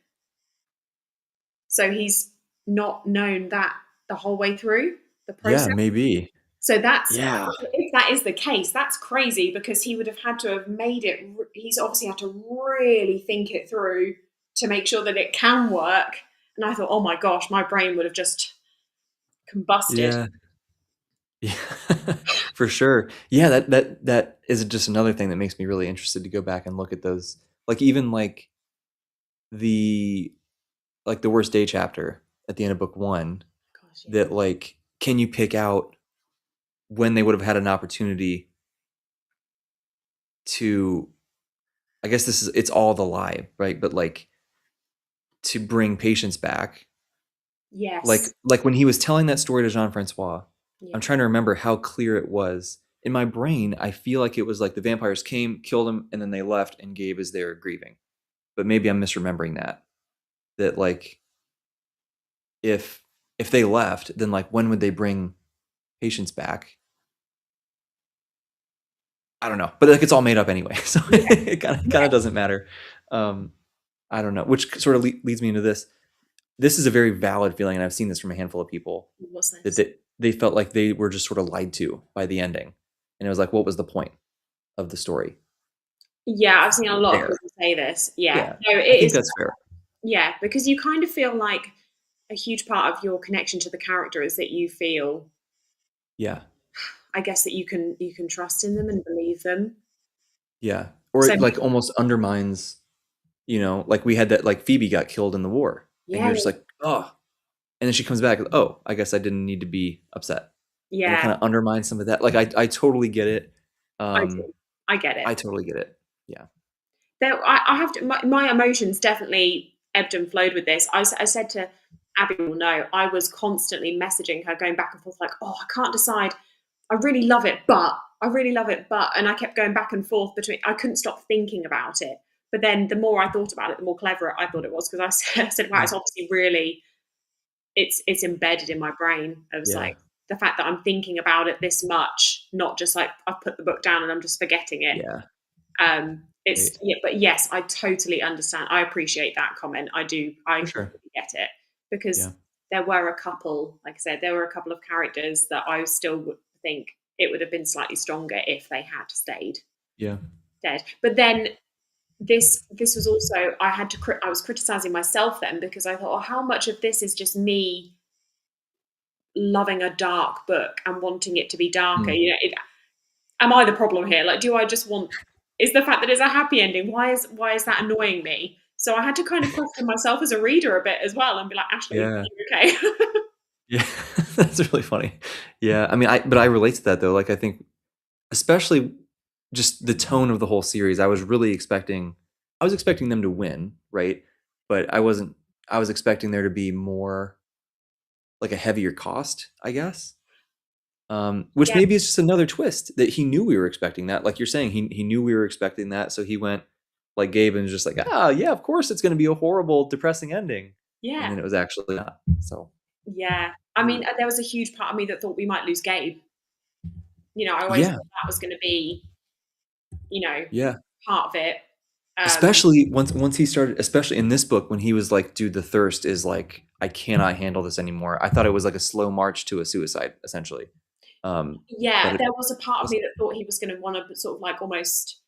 So he's not known that the whole way through the yeah, process. maybe, So that's, yeah, if that is the case, that's crazy because he would have had to have made it. He's obviously had to really think it through to make sure that it can work. And I thought, oh my gosh, my brain would have just combusted. yeah, yeah, for sure. Yeah, that is just another thing that makes me really interested to go back and look at those, like even the like the worst day chapter at the end of book one. Gosh, yeah. That like, can you pick out when they would have had an opportunity to, I guess this is, it's all the lie, right? But like to bring patience back. Yes. Like when he was telling that story to Jean-Francois, I'm Yeah. trying to remember how clear it was. In my brain, I feel like it was like the vampires came, killed him, and then they left and Gabe is there grieving. But maybe I'm misremembering that. That like if they left, then like when would they bring patience back? I don't know, but like it's all made up anyway, so Yeah. it kind Yeah. of doesn't matter. Um, I don't know, which sort of leads me into this. This is a very valid feeling, and I've seen this from a handful of people What's that this? they felt like they were just sort of lied to by the ending, and it was like, what was the point of the story Yeah, I've seen a lot of there? people say this. Yeah. Yeah, No, it I think is. that's fair. Yeah, because you kind of feel like a huge part of your connection to the character is that you feel, Yeah, I guess, that you can trust in them and believe them. yeah, or So it like almost undermines, like we had that, like Phoebe got killed in the war, and yeah, you're just like, oh, and then she comes back, oh, I guess I didn't need to be upset. And it yeah, kind of undermines some of that. Like I totally get it. I do. I get it. I totally get it. Yeah. There, I have to. My emotions definitely ebbed and flowed with this. I said to Abby, will know, I was constantly messaging her, going back and forth, like, oh, I can't decide. I really love it, but I really love it, but, and I kept going back and forth between. I couldn't stop thinking about it. But then the more I thought about it, the more clever I thought it was because I said, wow, Mm. it's obviously really, it's embedded in my brain. It was Yeah. like the fact that I'm thinking about it this much, not just like I've put the book down and I'm just forgetting it. Yeah. It's Right. yeah, but yes, I totally understand. I appreciate that comment. I do. I For sure. completely get it Yeah. because there were a couple, like I said, there were a couple of characters that I still would think it would have been slightly stronger if they had stayed Yeah. dead. But then this was also I had to I was criticizing myself then because I thought, oh, how much of this is just me loving a dark book and wanting it to be darker? Mm. You know, am I the problem here? Like, do I just want? Is the fact that it's a happy ending? Why is that annoying me? So I had to kind of question myself as a reader a bit as well, and be like, Ashley, Yeah. are you okay? Yeah. That's really funny. Yeah. I mean, but I relate to that though. Like, I think especially just the tone of the whole series, I was expecting them to win, right? But I was expecting there to be more, like, a heavier cost, I guess. Which Yeah, maybe is just another twist that he knew we were expecting that. Like you're saying, he knew we were expecting that, so he went like Gabe and was just like, yeah, of course it's going to be a horrible, depressing ending, and yeah, then it was actually not. So yeah. I mean, there was a huge part of me that thought we might lose Gabe. I always yeah, thought that was going to be, you know, yeah. part of it. Um, Especially once he started, especially in this book when he was like, dude, the thirst is like, I cannot handle this anymore. I thought it was like a slow march to a suicide, essentially. yeah, But it there was a part of me wasn't. that thought he was going to want to sort of like almost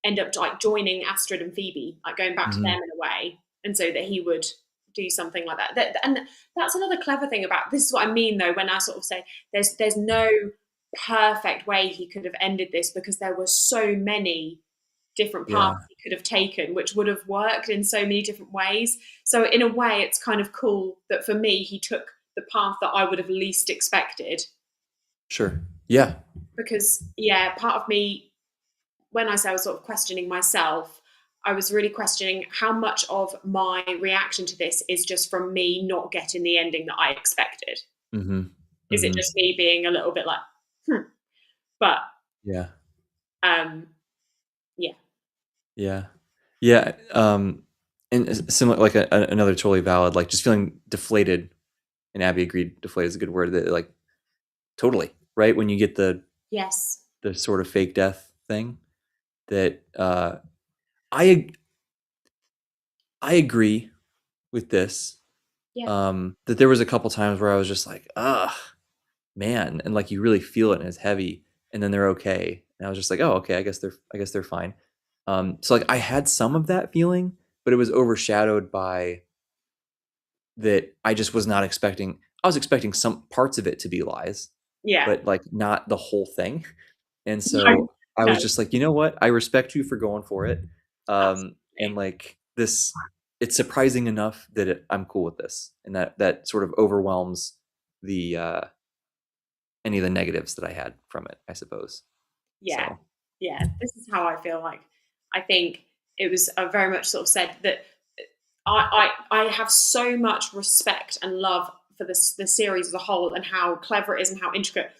end up like joining Astrid and Phoebe, like going back to them Mhm. in a way, and so that he would do something like that. And that's another clever thing about this is what I mean though when I sort of say there's no perfect way he could have ended this because there were so many different paths Yeah, he could have taken which would have worked in so many different ways. So in a way it's kind of cool that for me he took the path that I would have least expected sure. Yeah, because yeah, part of me when I say I was sort of questioning myself, I was really questioning how much of my reaction to this is just from me not getting the ending that I expected. hmm Is it hmm just me being a little bit like, hmm? But yeah, um, yeah, yeah, yeah. And similar, like another totally valid, like just feeling deflated. And Abby agreed. Deflated is a good word. That like totally right when you get yes, the sort of fake death thing. That I I agree with this. yeah, That there was a couple times where I was just like, man, and like you really feel it and it's heavy, and then they're okay, and I was just like, oh, okay, I guess they're fine. So like I had some of that feeling, but it was overshadowed by that I just was not expecting. I was expecting some parts of it to be lies, yeah. but like not the whole thing. And No, so I no, was just like, you know what? I respect you for going for it. And absolutely. like this, it's surprising enough that I'm cool with this, and that sort of overwhelms the any of the negatives that I had from it, I suppose. Yeah, So yeah. This is how I feel like. I think it was very much sort of said that I have so much respect and love for this the series as a whole and how clever it is and how intricate.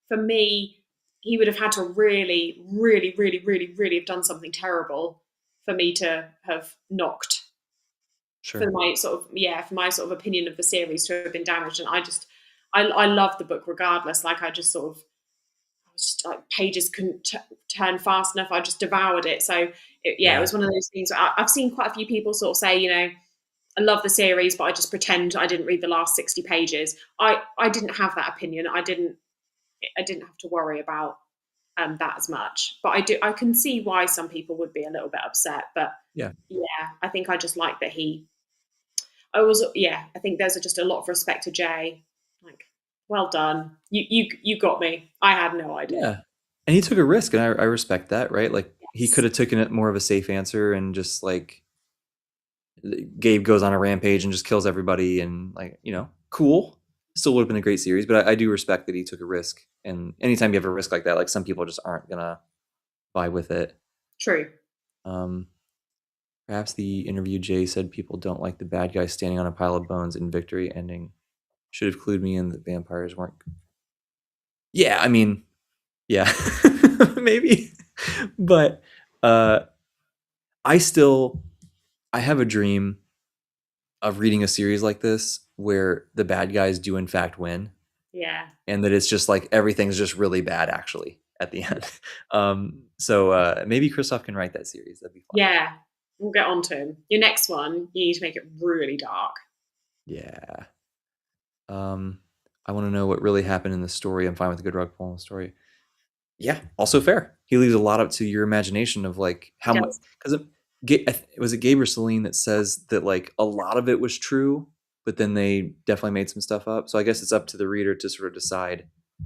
For me, he would have had to really, really, really, really, really have done something terrible for me to have knocked for sure, my sort of for my sort of opinion of the series to have been damaged. And I love the book regardless. Like I just sort of just like pages couldn't turn fast enough. I just devoured it. So it yeah, was one of those things. I've seen quite a few people sort of say, I love the series, but I just pretend I didn't read the last 60 pages. I didn't have that opinion. I didn't have to worry about that as much. But I can see why some people would be a little bit upset. But yeah, yeah, I think I just like that he. I think there's just a lot of respect to Jay. Like, well done. You got me. I had no idea. yeah. And he took a risk, and I respect that, right? Like he could Yes. have taken it more of a safe answer and just like Gabe goes on a rampage and just kills everybody, and like cool. Still would have been a great series, but I do respect that he took a risk. And anytime you have a risk like that, like some people just aren't gonna vibe with it. True. Um, Perhaps the interview Jay said people don't like the bad guy standing on a pile of bones in victory ending. Should have clued me in that vampires weren't. Yeah, I mean, yeah, maybe, but uh, I still I have a dream of reading a series like this where the bad guys do in fact win, Yeah. and that it's just like everything's just really bad actually at the end. So maybe Kristoff can write that series. That'd be fun. Yeah. We'll get on to him. Your next one, you need to make it really dark. Yeah. Um, I want to know what really happened in the story. I'm fine with a good rug pull in the story. Yeah, also fair. He leaves a lot up to your imagination of like He how much, does. because was it Gabe or Celine that says that like a lot of it was true, but then they definitely made some stuff up. So I guess it's up to the reader to sort of decide how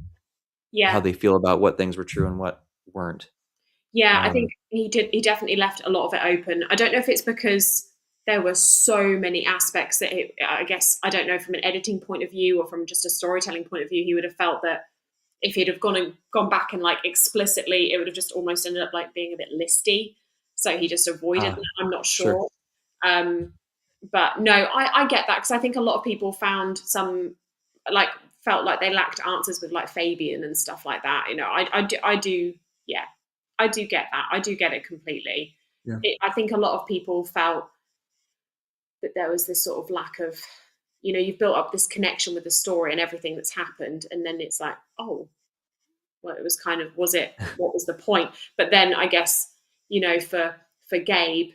Yeah. they feel about what things were true and what weren't. Yeah, I think he did. He definitely left a lot of it open. I don't know if it's because there were so many aspects that I guess I don't know from an editing point of view or from just a storytelling point of view, he would have felt that if he'd have gone back and like explicitly, it would have just almost ended up like being a bit listy. So he just avoided that. I'm not Sure. sure. But no, I get that because I think a lot of people found some like felt like they lacked answers with like Fabian and stuff like that. You know, I do, yeah, I do get that. I do get it completely. Yeah. I think a lot of people felt that there was this sort of lack of, you know, you've built up this connection with the story and everything that's happened, and then it's like, oh, well, it was kind of, was it, what was the point? But then I guess, you know, for Gabe,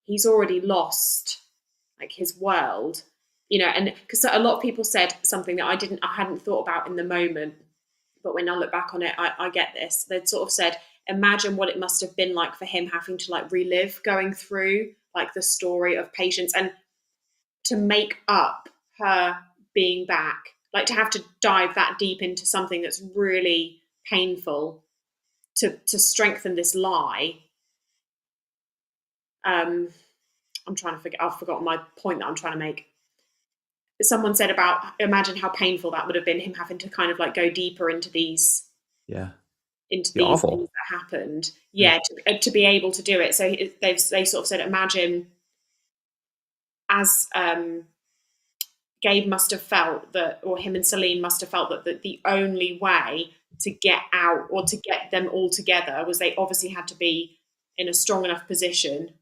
he's already lost like his world, you know, and because a lot of people said something that I hadn't thought about in the moment, but when I look back on it, I get this. They'd sort of said, imagine what it must have been like for him having to like relive going through like the story of Patience and to make up her being back, like to have to dive that deep into something that's really painful to strengthen this lie. I'm trying to forget. I've forgotten my point that I'm trying to make. Someone said about imagine how painful that would have been him having to kind of like go deeper into these Yeah. into Be these things awful. that happened. Yeah. Yeah, to be able to do it. So they sort of said imagine as Gabe must have felt that, or him and Celine must have felt that the only way to get out or to get them all together was they obviously had to be in a strong enough position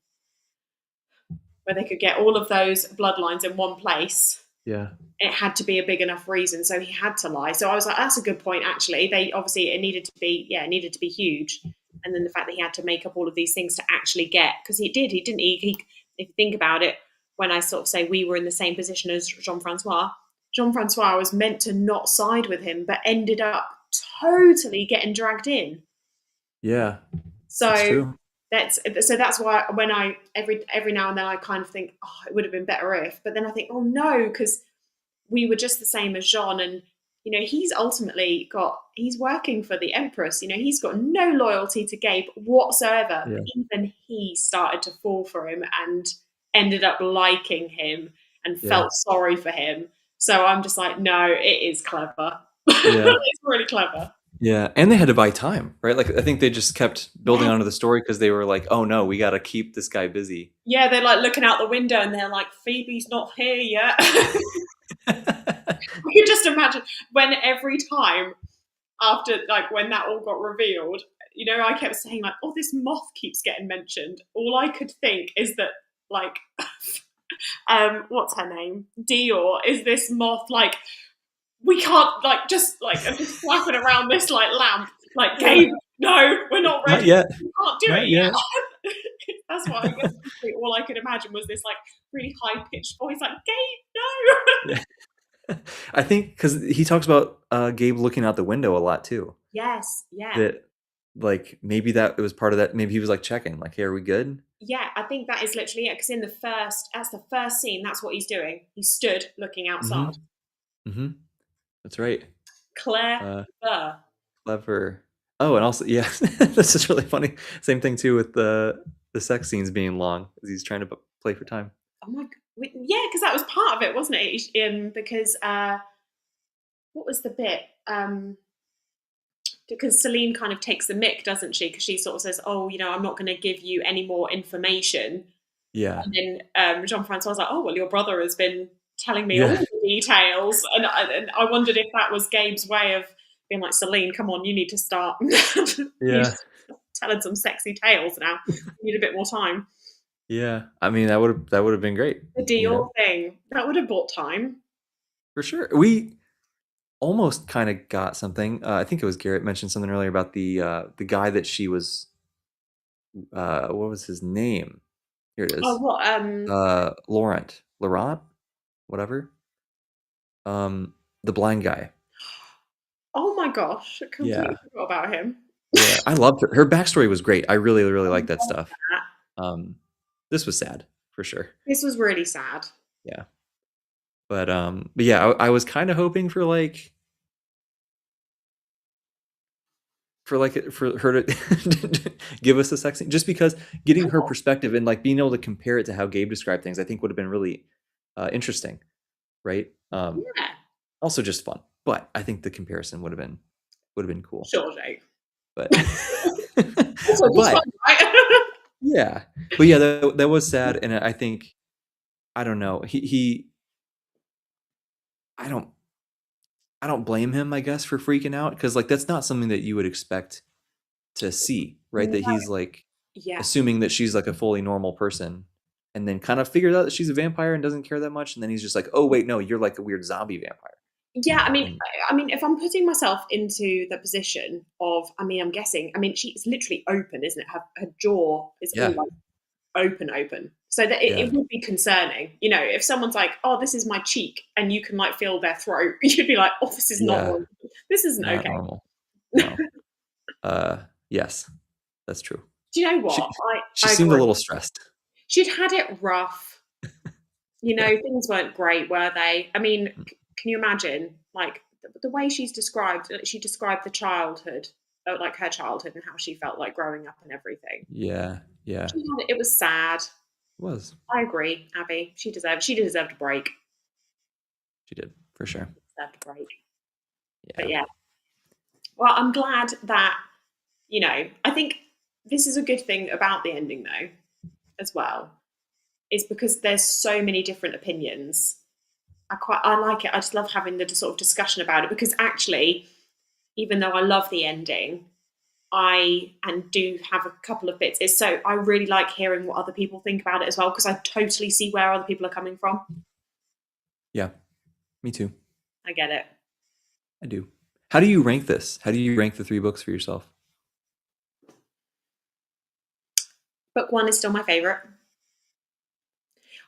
where they could get all of those bloodlines in one place. Yeah. It had to be a big enough reason, so he had to lie. So I was like, that's a good point. Actually, they obviously it needed to be huge, and then the fact that he had to make up all of these things to actually get, because he didn't he? If you think about it, when I sort of say we were in the same position as Jean-Francois, Jean-Francois was meant to not side with him, but ended up totally getting dragged in. Yeah. That's So true. that's why when I every now and then I kind of think, oh, it would have been better if, but then I think, oh no, because we were just the same as Jean, and you know he's working for the Empress. You know he's got no loyalty to Gabe whatsoever. Yeah. But even he started to fall for him and ended up liking him and Yeah. felt sorry for him. So I'm just like, no, it is clever. Yeah. It's really clever. Yeah. And they had to buy time, right? Like I think they just kept building Yeah. onto the story because they were like, oh no, we got to keep this guy busy. Yeah, they're like looking out the window and they're like, Phoebe's not here yet. I could just imagine when every time after like when that all got revealed, you know, I kept saying like, oh, this moth keeps getting mentioned. All I could think is that like what's her name? Dior is this moth like we can't like just flapping around this like lamp. Like, Yeah. Gabe, no, we're not Not ready. yet. We can't do Not it yet. yet. That's what I guess all I could imagine was this like really high pitched voice, like Gabe, no. Yeah. I think because he talks about Gabe looking out the window a lot too. Yes, yeah. That like maybe that it was part of that. Maybe he was like checking, like, hey, are we good? Yeah, I think that is literally it. Because that's the first scene. That's what he's doing. He stood looking Mm-hmm. outside. Mm-hmm. That's right. Clever. Uh, Clever. Oh, and also, yeah, this is really funny. Same thing too with the sex scenes being long as he's trying to play for time. Oh my god. Yeah, because that was part of it, wasn't it? Because what was the bit? Because Celine kind of takes the mick, doesn't she? Because she sort of says, "Oh, you know, I'm not going to give you any more information." Yeah. And then Jean-Francois was like, "Oh, well, your brother has been telling me all Yeah. the details," and I wondered if that was Gabe's way of being like, "Celine, come on, you need to start Yeah. telling some sexy tales now. You need a bit more time." Yeah. I mean, that would have been great. The You Dior know, thing that would have bought time. for sure. We almost kind of got something. I think it was Garrett mentioned something earlier about the guy that she was. What was his name? Here it Oh, is. what? Laurent, whatever. The blind guy. Oh my gosh, I completely Yeah. forgot about him. Yeah, I loved her. Her backstory was great. I really, really I liked that love stuff. that. Um, this was sad for sure. This was really sad. Yeah, but yeah, I was kind of hoping for like for her to give us a sex scene, just because getting her perspective and like being able to compare it to how Gabe described things, I think would have been really interesting, right? Yeah. Also just fun, but I think the comparison would have been cool. Sure, Jake. But Also, just fun, right? yeah, but yeah, that was sad, and I think I don't know. I don't blame him, I guess, for freaking out, because like that's not something that you would expect to see, right? That No. he's like Yeah. assuming that she's like a fully normal person, and then kind of figures out that she's a vampire and doesn't care that much, and then he's just like, oh wait, no, you're like a weird zombie vampire. Yeah, And I mean, if I'm putting myself into the position of, I mean, I'm guessing, I mean, she's literally open, isn't it? Her jaw is all yeah, like open, so that yeah, it would be concerning. You know, if someone's like, "Oh, this is my cheek," and you can like feel their throat, you'd be like, "Oh, this is not yeah, normal. This isn't not okay." normal. No. Yes, that's true. Do you know what? She I seemed a agree. little stressed. She'd had it rough. You know, things weren't great, were they? I mean, can you imagine like the way she described the childhood, like her childhood and how she felt like growing up and everything. Yeah, yeah, It was sad. it was. I agree, Abby. She deserved a break. She did for sure. Deserved a break. But Yeah, yeah. Well, I'm glad that, you know, I think this is a good thing about the ending though, as well, is because there's so many different opinions. I like it. I just love having the sort of discussion about it, because actually, even though I love the ending, I and do have a couple of bits. So I really like hearing what other people think about it as well, because I totally see where other people are coming from. yeah, me too. I get it. I do. How do you rank this? How do you rank the 3 books for yourself? Book one is still my favorite.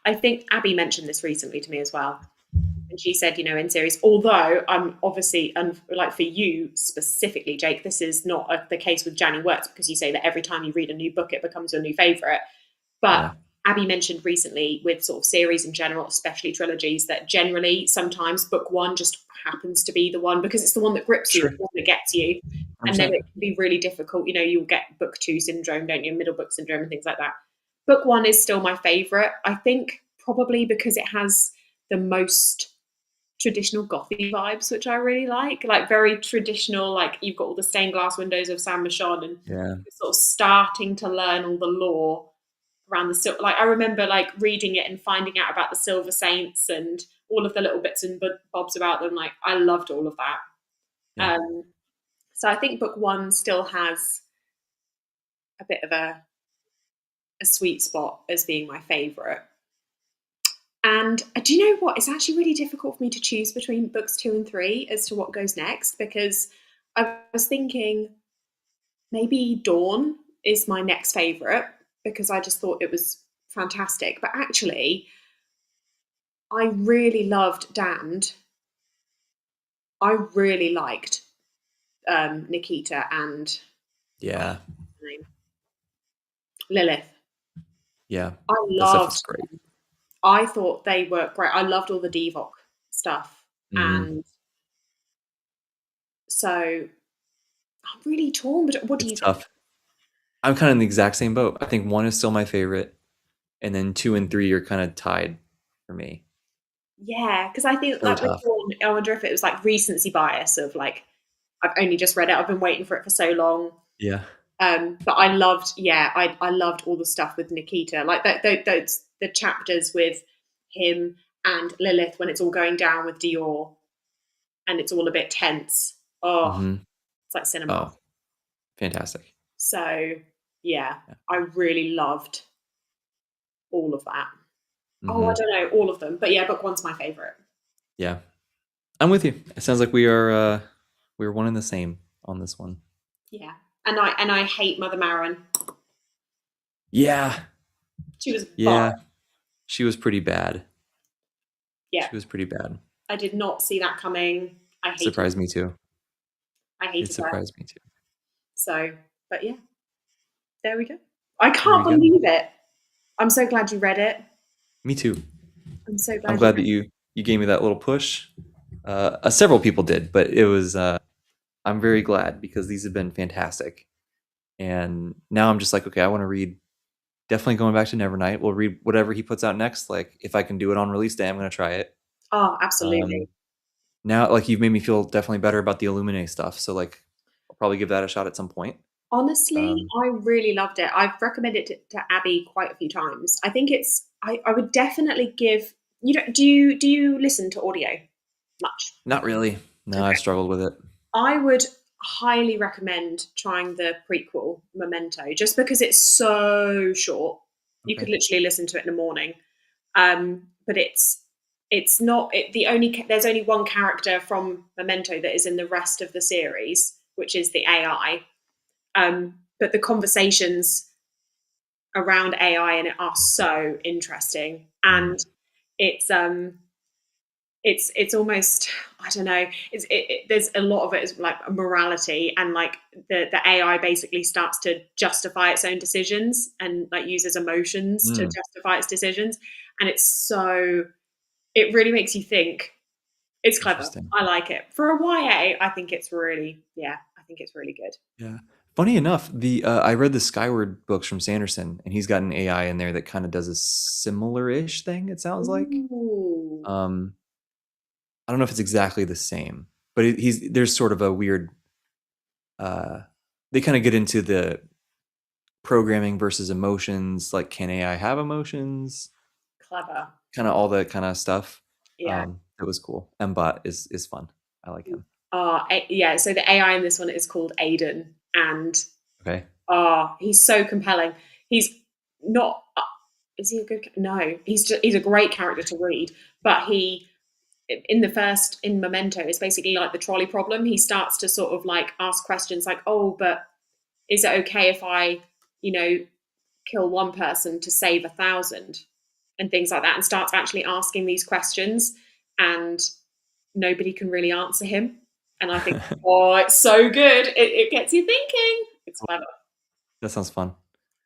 I think Abby mentioned this recently to me as well. And she said, you know, in series, although I'm obviously, and like for you specifically, Jake, this is not the case with Janny Works, because you say that every time you read a new book, it becomes your new favorite. But Yeah. Abby mentioned recently with sort of series in general, especially trilogies, that generally sometimes book one just happens to be the one, because it's the one that grips you, Sure. the one that gets you. And then it can be really difficult. You know, you'll get book two syndrome, don't you? Middle book syndrome and things like that. Book one is still my favorite. I think probably because it has the most traditional gothy vibes, which I really like very traditional, like you've got all the stained glass windows of San Michon, and Yeah. sort of starting to learn all the lore around the like I remember like reading it and finding out about the Silver Saints and all of the little bits and bobs about them. Like I loved all of that. Yeah. So I think book one still has a bit of a sweet spot as being my favorite. And do you know what? It's actually really difficult for me to choose between books 2 and 3 as to what goes next, because I was thinking maybe Dawn is my next favourite, because I just thought it was fantastic. But actually, I really loved Damned. I really liked Nikita and Yeah. Lilith. Yeah. I That stuff loved is great. them. I thought they were great. I loved all the Devok stuff. And so I'm really torn. But what do It's you think? tough. I'm kind of in the exact same boat. I think 1 is still my favorite, and then 2 and 3 are kind of tied for me. Yeah, because I think So like with tough. Dawn, I wonder if it was like recency bias of like I've only just read it. I've been waiting for it for so long. Yeah. But I loved, I loved all the stuff with Nikita, like those the chapters with him and Lilith when it's all going down with Dior, and it's all a bit tense. Oh, it's like cinema. Oh, fantastic. So yeah, Yeah. I really loved all of that. Oh, I don't know all of them, but yeah, book one's my favorite. Yeah. I'm with you. It sounds like we're one and the same on this one. Yeah, and I hate Mother Maron. Yeah. She was Yeah. bad. She was pretty bad. Yeah, She was pretty bad. I did not see that coming. I hated Surprised me too. I It hated her. surprised me too. So, but yeah, there we go. I There can't we go. believe it. I'm so glad you read it. Me too. I'm so glad. I'm glad that you gave me that little push. Several people did, but it was I'm very glad because these have been fantastic. And now I'm just like, okay, I want to read. Definitely going back to Nevernight. We'll read whatever he puts out next. Like if I can do it on release day, I'm going to try it. Oh, absolutely. Um, Now, like you've made me feel definitely better about the Illuminae stuff. So like, I'll probably give that a shot at some point. Honestly, Um, I really loved it. I've recommended it to Abby quite a few times. I think it's. I would definitely give. You don't, do you listen to audio much? Not really. No, I Okay. struggled with it. I would highly recommend trying the prequel Memento, just because it's so short. You could Okay. literally listen to it in the morning. But it's not the only. There's only one character from Memento that is in the rest of the series, which is the AI. But the conversations around AI in it are so interesting, Mm. and it's it's almost, I don't know, there's a lot of it is like morality, and like the AI basically starts to justify its own decisions and like uses emotions to Mm. justify its decisions, and it really makes you think. It's clever. Interesting. I like it for a YA. I think it's really, yeah, I think it's really good. Yeah. Funny enough, the I read the Skyward books from Sanderson, and he's got an AI in there that kind of does a similar-ish thing. It sounds like. Ooh, Um, I don't know if it's exactly the same, but he's there's sort of a weird. Uh, they kind of get into the programming versus emotions. Like, can AI have emotions? clever. Kind of all that kind of stuff. Yeah. It was cool. Mbot is fun. I like him. Yeah. So the AI in this one is called Aiden, and Okay. he's so compelling. He's not. Is he a good? No, he's a great character to read. But he in Memento, it's basically like the trolley problem. He starts to sort of like ask questions like, "Oh, but is it okay if I, you know, kill one person to save 1,000?" and things like that, and starts actually asking these questions, and nobody can really answer him. And I think, oh, it's so good. It gets you thinking. It's clever. That sounds fun.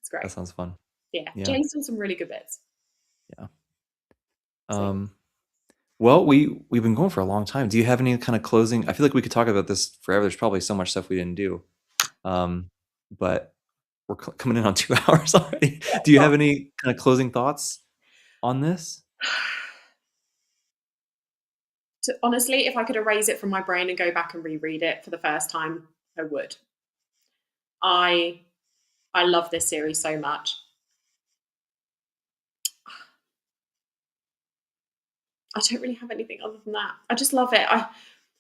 It's great. That sounds fun. Yeah, Yeah. Jay's done some really good bits. Yeah. So Um, well, we've been going for a long time. Do you have any kind of closing? I feel like we could talk about this forever. There's probably so much stuff we didn't do. Um, but we're coming in on 2 hours already. Do you well, have any kind of closing thoughts on this? honestly, if I could erase it from my brain and go back and reread it for the first time, I would. I I love this series so much. I don't really have anything other than that. I just love it. I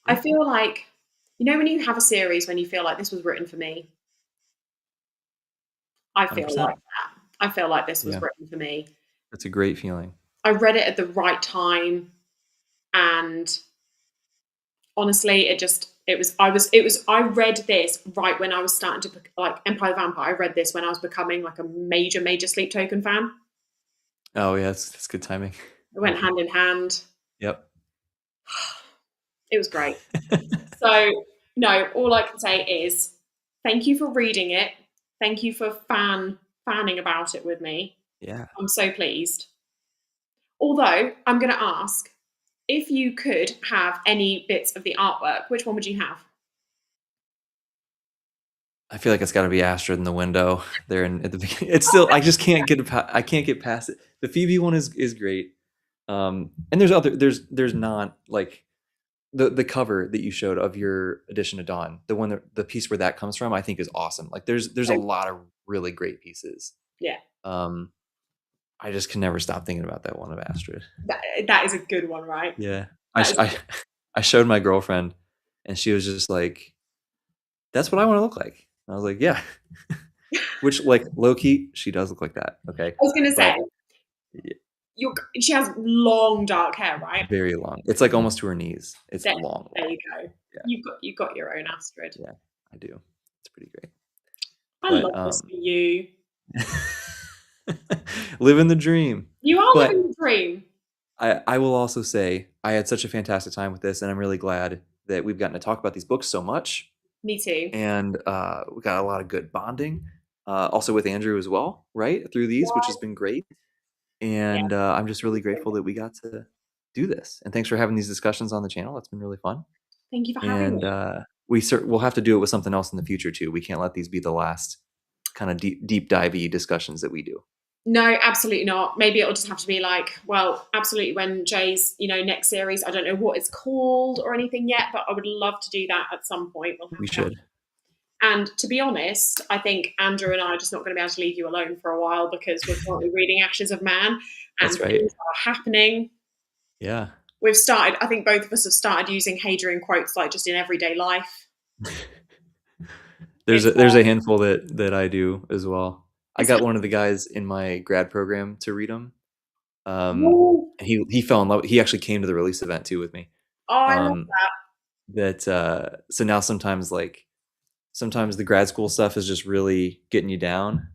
Yeah, feel like, when you have a series when you feel like this was written for me. I feel like 100%. that. I feel like this was Yeah, written for me. that's a great feeling. I read it at the right time, and honestly, I read this right when I was starting to like Empire the Vampire. I read this when I was becoming like a major Sleep Token fan. Oh yeah, that's good timing. It went hand in hand. Yep. It was great. So, no, all I can say is thank you for reading it. Thank you for fanning about it with me. Yeah. I'm so pleased. Although I'm going to ask, if you could have any bits of the artwork, which one would you have? I feel like it's got to be Astrid in the window there at the beginning. It's still I just can't get I can't get past it. The Phoebe one is great. And there's not like the cover that you showed of your edition of Dawn, the piece where that comes from, I think is awesome. Like there's a So, lot of really great pieces. yeah, Um, I just can never stop thinking about that one of Astrid. that is a good one, right? Yeah, That is. I showed my girlfriend, and she was just like, "That's what I want to look like." And I was like, "Yeah," which like low key, she does look like that. Okay, I was going to say, but yeah, she has long dark hair, right? very long. It's like almost to her knees. It's There, long, there long. you go. Yeah, You've got your own Astrid. yeah, I do. It's pretty great. I But love this for you. living the dream. You are living But the dream. I will also say I had such a fantastic time with this, and I'm really glad that we've gotten to talk about these books so much, Me too. and we got a lot of good bonding, also with Andrew as well, right through these, which has been great. Yeah. And I'm just really grateful that we got to do this. And thanks for having these discussions on the channel. It's been really fun. Thank you for having And me. we'll have to do it with something else in the future too. We can't let these be the last kind of deep divey discussions that we do. No, absolutely not. Maybe it'll just have to be like, well, absolutely when Jay's, next series. I don't know what it's called or anything yet, but I would love to do that at some point. We should. And to be honest, I think Andrew and I are just not going to be able to leave you alone for a while because we're currently reading Ashes of Man, and That's right. things are happening. Yeah. We've started, I think both of us have started using Hadrian quotes like just in everyday life. There's a handful that I do as well. I got one of the guys in my grad program to read them. He fell in love. He actually came to the release event too with me. Oh, I love that. So now sometimes the grad school stuff is just really getting you down.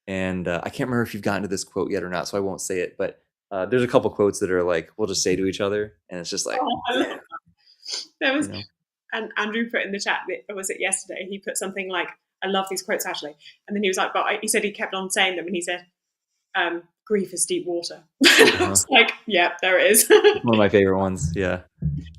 And I can't remember if you've gotten to this quote yet or not, so I won't say it. But there's a couple quotes that are like we'll just say to each other, and it's just like. Oh, I love that. There was, and Andrew put in the chat. Was it yesterday? He put something like, "I love these quotes, Ashley," and then he was like, "But he said he kept on saying them," and he said, "Grief is deep water." I was like, "Yeah, there it is." One of my favorite ones. Yeah,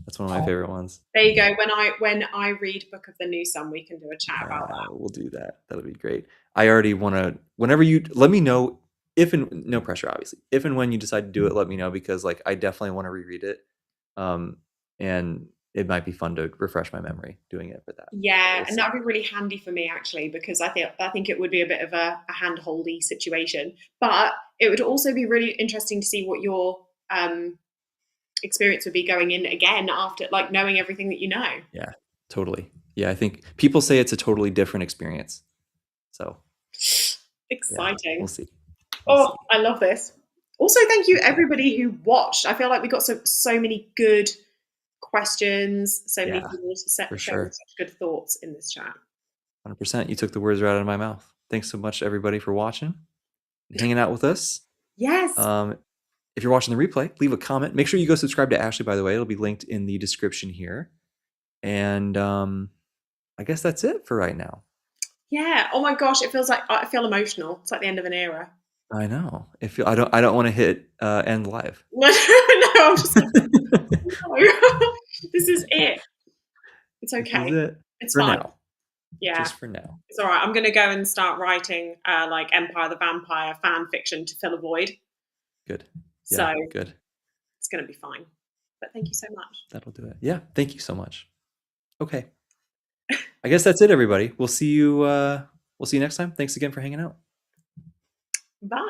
that's one of my favorite ones. There you go. When I read Book of the New Sun, we can do a chat about that. We'll do that. That'll be great. I already want to. Whenever you let me know, if and no pressure, obviously. If and when you decide to do it, let me know because I definitely want to reread it, and it might be fun to refresh my memory doing it for that. Yeah, and that'd be really handy for me actually because I think it would be a bit of a hand-holdy situation, but it would also be really interesting to see what your experience would be going in again after knowing everything that you know. Yeah, totally. Yeah, I think people say it's a totally different experience. So exciting. Yeah, we'll see. I love this. Also, thank you everybody who watched. I feel like we got so many good questions, so many people for sure. Such good thoughts in this chat. 100%. You took the words right out of my mouth. Thanks so much, everybody, for watching and hanging out with us. Yes. If you're watching the replay, leave a comment. Make sure you go subscribe to Ashley, by the way. It'll be linked in the description here. And I guess that's it for right now. Yeah. Oh my gosh, it feels like I feel emotional. It's like the end of an era. I know. I don't want to hit end live. No, I'm just like, no. This is it. It's okay. It's for fine. Now. Yeah. Just for now. It's all right. I'm going to go and start writing Empire the Vampire fan fiction to fill a void. Good. Yeah, so good. It's going to be fine. But thank you so much. That'll do it. Yeah. Thank you so much. Okay. I guess that's it, everybody. We'll see you next time. Thanks again for hanging out. Bye.